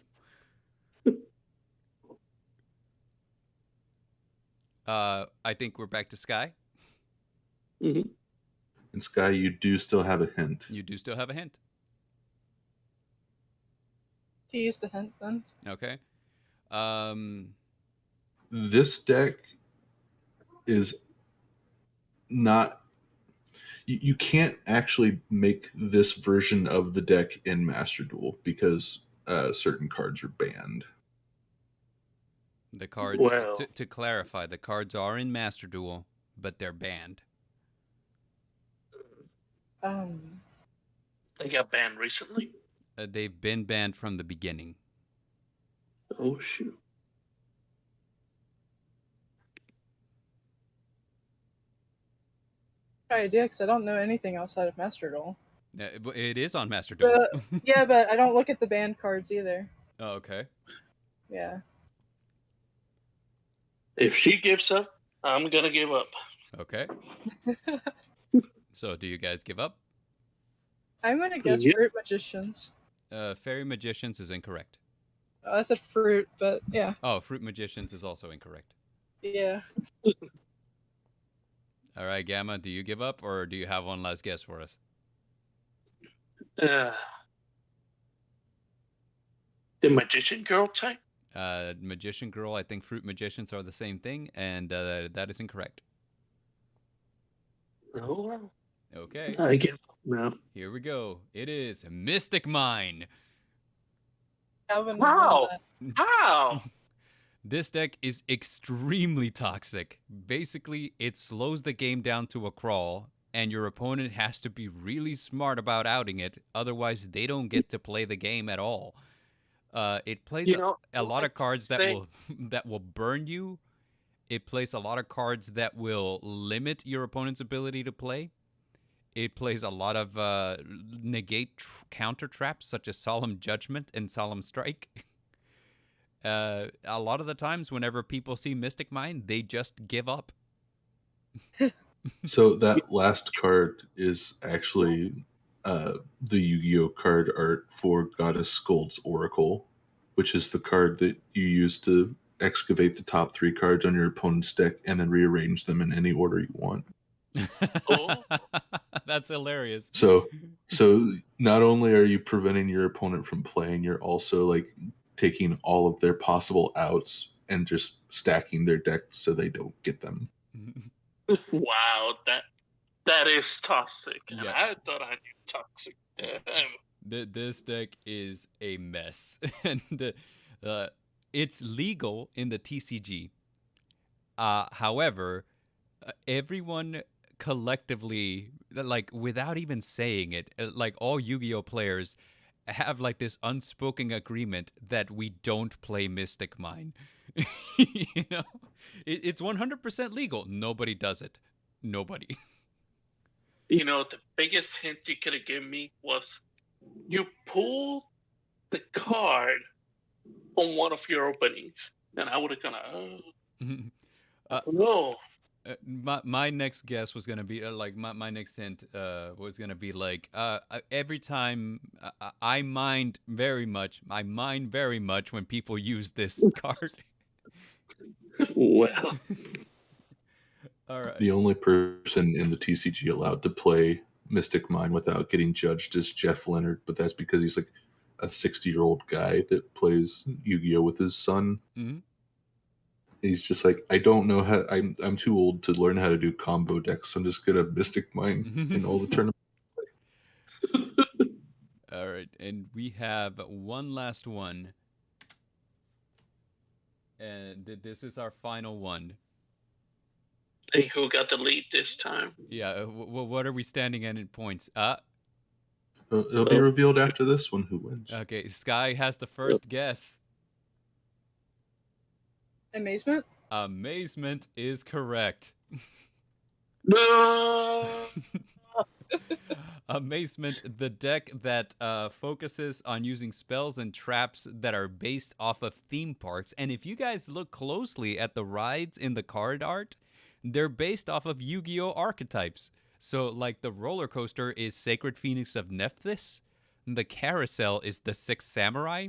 I think we're back to Sky. Mm-hmm. In Sky, you do still have a hint. You do still have a hint. Tease the hint then. Okay. This deck is not... You can't actually make this version of the deck in Master Duel because certain cards are banned. The cards, Well. to clarify, the cards are in Master Duel, but they're banned. They got banned recently. They've been banned from the beginning. Oh shoot. Try idea, because I don't know anything outside of Master Duel. It is on Master Duel. Yeah, but I don't look at the banned cards either. Oh, okay. Yeah. If she gives up, I'm gonna give up. Okay. So, do you guys give up? I'm gonna guess Yep. Fruit Magicians. Fairy Magicians is incorrect. Oh, I said fruit, but yeah. Oh, Fruit Magicians is also incorrect. Yeah. All right, Gamma, do you give up, or do you have one last guess for us? The magician girl type. Magician Girl, I think Fruit Magicians are the same thing, and that is incorrect. Oh well. Okay, I give up now. here we go. It is Mystic Mine. Calvin would Wow. love that. How? This deck is extremely toxic. Basically, it slows the game down to a crawl, and your opponent has to be really smart about outing it. Otherwise, they don't get to play the game at all. It plays a lot of cards that will burn you. It plays a lot of cards that will limit your opponent's ability to play. It plays a lot of negate counter traps such as Solemn Judgment and Solemn Strike. A lot of the times, whenever people see Mystic Mine, they just give up. So that last card is actually the Yu-Gi-Oh card art for Goddess Skuld's Oracle, which is the card that you use to excavate the top 3 cards on your opponent's deck and then rearrange them in any order you want. Oh. That's hilarious. So not only are you preventing your opponent from playing, you're also like taking all of their possible outs and just stacking their deck so they don't get them. Wow, that is toxic. And Yeah. I thought I knew toxic. Damn. This deck is a mess, and it's legal in the TCG. However, everyone collectively, like without even saying it, like all Yu-Gi-Oh players have like this unspoken agreement that we don't play Mystic Mine. You know, it's 100% legal. Nobody does it. Nobody. You know, the biggest hint you could have given me was you pulled the card on one of your openings, and I would have gone, no. My next guess was gonna be like my next hint was gonna be like every time I mind very much when people use this card. Well, All right. The only person in the TCG allowed to play Mystic Mine without getting judged is Jeff Leonard, but that's because he's like a 60-year-old guy that plays Yu-Gi-Oh with his son. Mm-hmm. He's just like, I don't know how. I'm too old to learn how to do combo decks. So I'm just gonna Mystic Mine in all the tournaments. All right, and we have one last one, and this is our final one. hey, who got the lead this time? Yeah. What are we standing at in points? It'll be revealed after this one who wins. Okay. Sky has the first guess. Amazement? Amazement is correct. No. Amazement, the deck that focuses on using spells and traps that are based off of theme parks. And if you guys look closely at the rides in the card art, they're based off of Yu-Gi-Oh archetypes. So, like, the roller coaster is Sacred Phoenix of Nephthys, the carousel is the Six Samurai,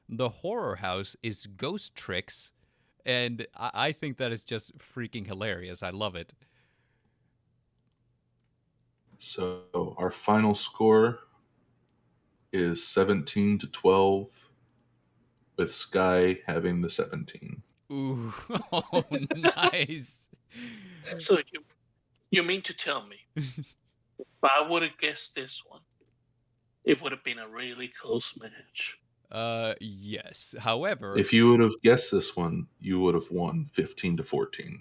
the horror house is Ghost Tricks, and I think that is just freaking hilarious. I love it. So our final score is 17-12, with Sky having the 17. Ooh, oh, nice. So you mean to tell me, if I would have guessed this one, it would have been a really close match? Yes. However, If you would have guessed this one, you would have won 15-14.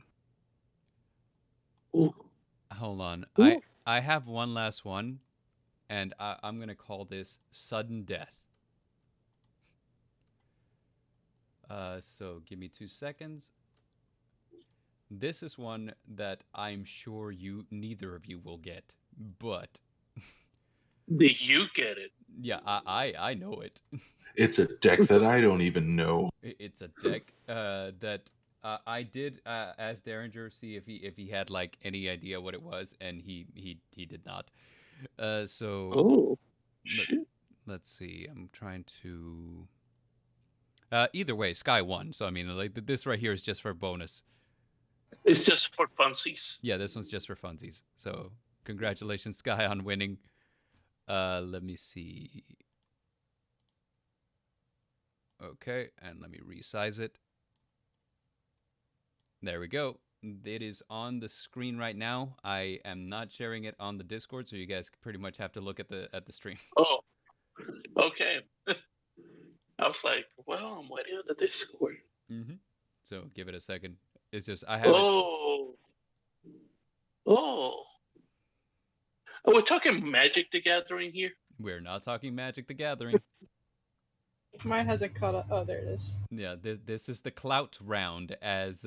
Ooh. hold on. Ooh. I have one last one, and I'm gonna call this sudden death. So give me 2 seconds. This is one that I'm sure neither of you will get, but Did you get it? yeah, I know it. It's a deck that I don't even know. It's a deck that I did as Dareinger see if he had like any idea what it was, and he did not. So Oh, shit. let's see. I'm trying to. Either way, Sky won. So I mean, like this right here is just for bonus. It's just for funsies. Yeah, this one's just for funsies. So congratulations, Sky, on winning. Let me see. Okay, and let me resize it. There we go. It is on the screen right now. I am not sharing it on the Discord, so you guys pretty much have to look at the stream. Oh, okay. I was like, well, I'm waiting on the Discord. Mm-hmm. So give it a second. It's just I have Oh. Oh. Are we talking Magic the Gathering here? We're not talking Magic the Gathering. Mine hasn't caught up. Oh, there it is. Yeah, this is the clout round, as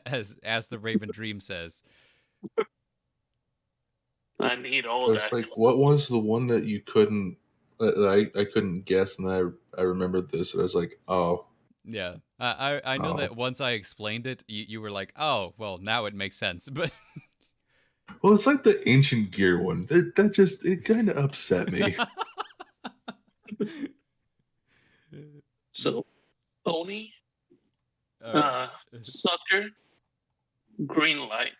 as the Raven Dream says. I need all It's that. like, what was the one that you couldn't? I couldn't guess, and then I remembered this, and I was like, oh. Yeah, I know Oh. that once I explained it, you were like, oh, well, now it makes sense. But Well, it's like the ancient gear one. It kind of upset me. So, Oni, uh, Sucker, Green Light,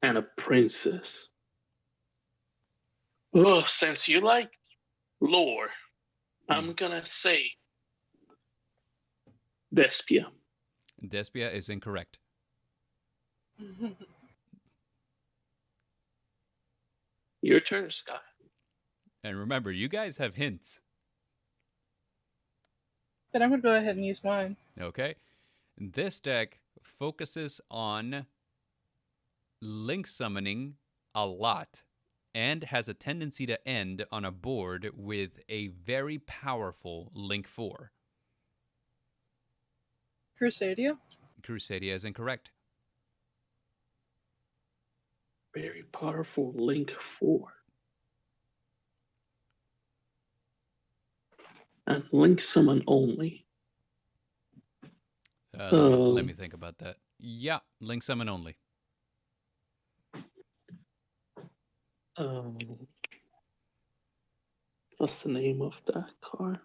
and a Princess. Oh, since you like lore, I'm gonna say Despia. Despia is incorrect. Your turn, Sky. And remember, you guys have hints. Then I'm gonna go ahead and use mine. Okay, this deck focuses on link summoning a lot, and has a tendency to end on a board with a very powerful Link 4. Crusadia? Crusadia is incorrect. Very powerful Link 4. And Link summon only. Let me think about that. Yeah, Link summon only. What's the name of that card?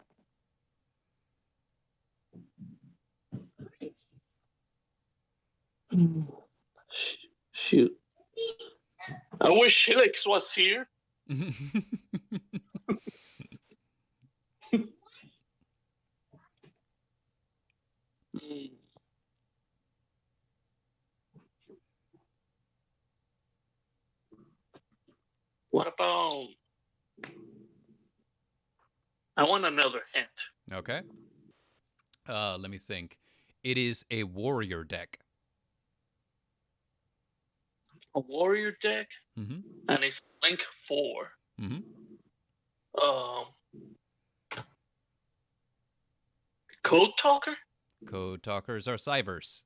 Shoot. I wish Helix was here. What about... I want another hint. Okay. Let me think. It is a warrior deck. A warrior deck, Mm-hmm. and it's Link 4. Mm-hmm. Code Talker? Code Talkers are Cyvers.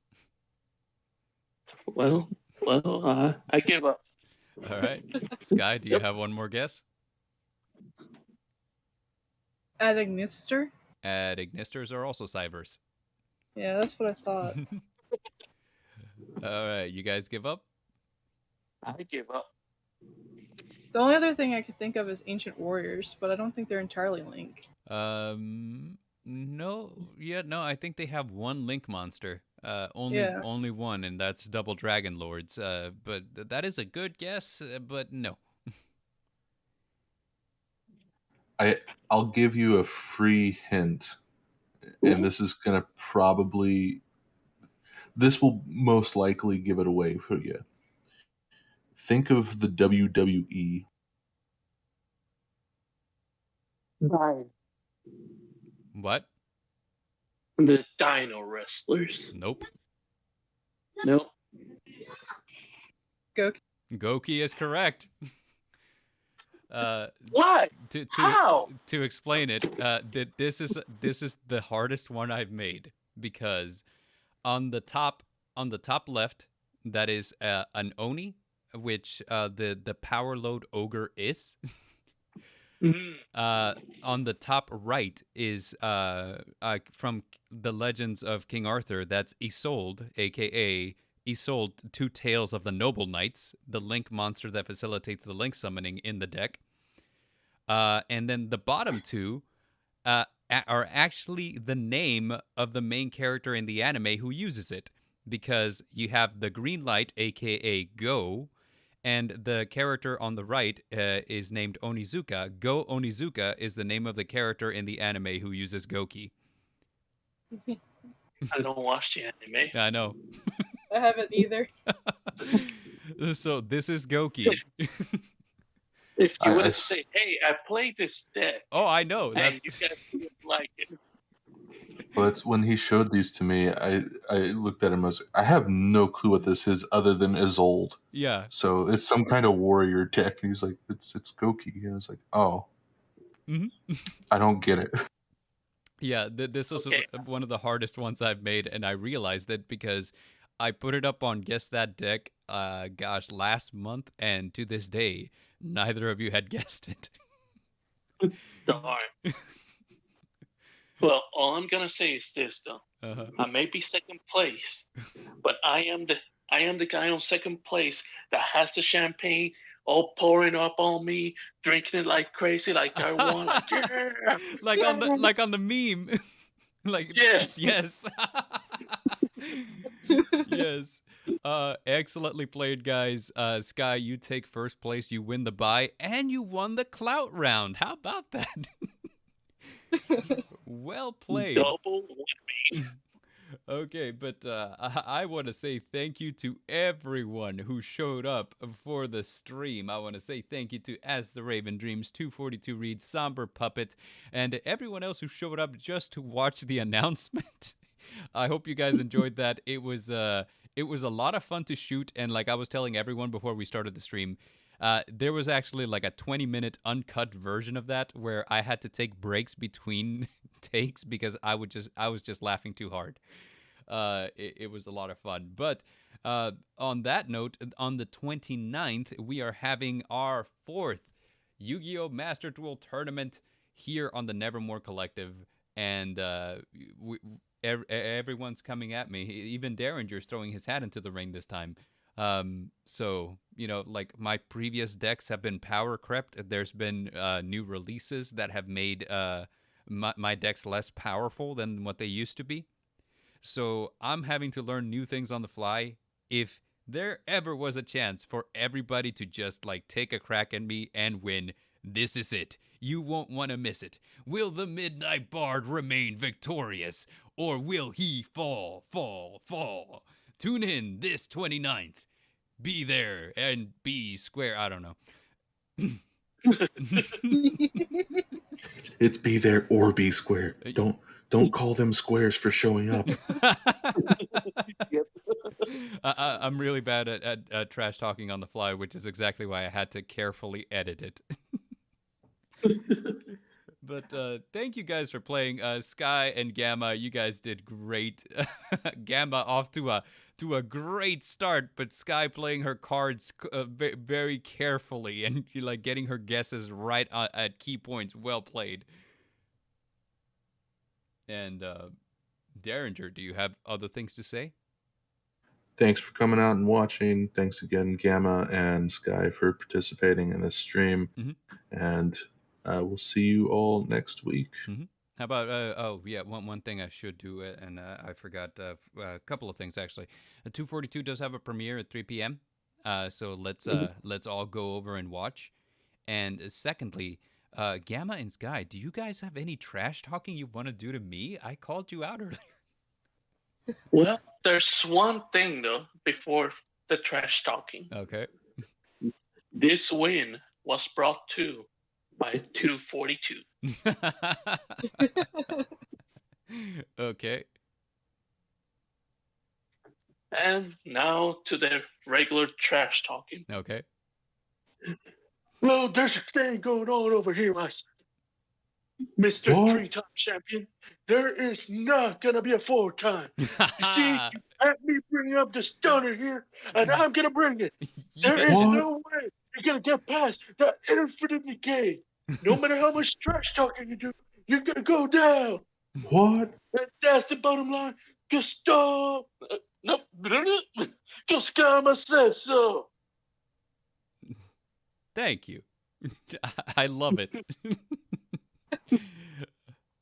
Well, I give up. All right. Sky, do you have one more guess? Adagnister? Adignisters are also Cyvers. Yeah, that's what I thought. All right. You guys give up? I give up. The only other thing I could think of is Ancient Warriors, but I don't think they're entirely Link. No, I think they have one Link monster. Only Yeah. only one, and that's Double Dragon Lords. But that is a good guess, but no. I'll give you a free hint, and this will most likely give it away for you. Think of the WWE. What? The Dino Wrestlers. Nope. Nope. Goki is correct. What? How? To explain it, this is the hardest one I've made, because on the top left, that is an Oni, which the power load ogre is. On the top right is from the Legends of King Arthur. That's Isolde, aka Isolde, Two Tales of the Noble Knights, the Link monster that facilitates the Link summoning in the deck. And then the bottom two are actually the name of the main character in the anime who uses it, because you have the green light, aka Go, and the character on the right is named Onizuka. Go Onizuka is the name of the character in the anime who uses Goki. I don't watch the anime. I know. I haven't either. So this is Goki. If you would say, "Hey, I played this deck," oh, I know. And you guys wouldn't like it. But when he showed these to me, I looked at him as, I have no clue what this is other than Isolde. Yeah. So it's some kind of warrior deck, and he's like, it's Goki, and I was like, oh, I don't get it. Yeah, this was one of the hardest ones I've made, and I realized that because I put it up on Guess That Deck, last month, and to this day, neither of you had guessed it. Darn. Well, all I'm gonna say is this, though. I may be second place, but I am the guy on second place that has the champagne all pouring up on me, drinking it like crazy, like I want. Yeah, like on the meme. Like yes. Yes. Excellently played, guys. Sky, you take first place, you win the bye, and you won the clout round. How about that? Well played. Double whammy. Okay, but I want to say thank you to everyone who showed up for the stream. I want to say thank you to As the Raven Dreams, 242 Reads, Somber Puppet, and everyone else who showed up just to watch the announcement. I hope you guys enjoyed that. It was a lot of fun to shoot, and like I was telling everyone before we started the stream, there was actually like a 20-minute uncut version of that where I had to take breaks between takes because I was just laughing too hard. It was a lot of fun. But on that note, on the 29th, we are having our 4th Yu-Gi-Oh! Master Duel tournament here on the Nevermore Collective, and everyone's coming at me. Even Dareinger is throwing his hat into the ring this time. So, like my previous decks have been power crept. There's been new releases that have made my decks less powerful than what they used to be. So I'm having to learn new things on the fly. If there ever was a chance for everybody to just like take a crack at me and win, this is it. You won't want to miss it. Will the Midnight Bard remain victorious, or will he fall? Tune in this 29th. Be there and be square. I don't know. It's be there or be square. Don't call them squares for showing up. I'm really bad at trash talking on the fly, which is exactly why I had to carefully edit it. But thank you guys for playing. Sky and Gamma, you guys did great. Gamma off to a great start, but Sky playing her cards very carefully and like getting her guesses right at key points. Well played. And Dareinger, do you have other things to say? thanks for coming out and watching. Thanks again, Gamma and Sky, for participating in this stream. Mhm. And we'll see you all next week. How about oh yeah, one thing I should do, and I forgot a couple of things actually. 242 does have a premiere at 3 p.m. So let's all go over and watch. And secondly, Gamma and Sky, do you guys have any trash talking you want to do to me? I called you out earlier. Well, there's one thing though before the trash talking. Okay. This win was brought to by 242. Okay. And now to the regular trash talking. Okay. Well, there's a thing going on over here, Mr. What? 3-time champion. There is not going to be a 4-time. You see, you had me bring up the stunner here, and I'm going to bring it. There is What? no way you're going to get past that infinite decay. No matter how much trash talking you do, you're going to go down. What? And that's the bottom line. Gustav. Nope. Gustav says so. Thank you. I love it.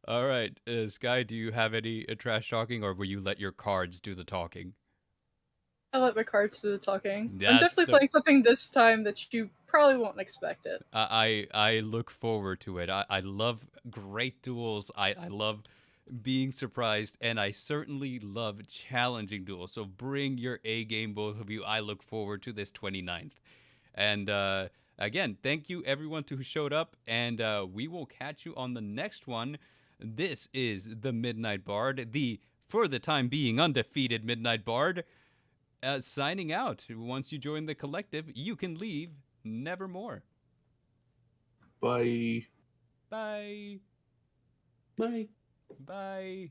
All right, Sky, do you have any trash talking, or will you let your cards do the talking? I let my cards do the talking. I'm That's definitely playing something this time that you probably won't expect it. I look forward to it. I love great duels. I love being surprised, and I certainly love challenging duels. So bring your A game, both of you. I look forward to this 29th. And again, thank you everyone who showed up, and we will catch you on the next one. This is the Midnight Bard, the, for the time being, undefeated Midnight Bard, signing out. Once you join the collective, you can leave Nevermore. Bye. Bye. Bye. Bye.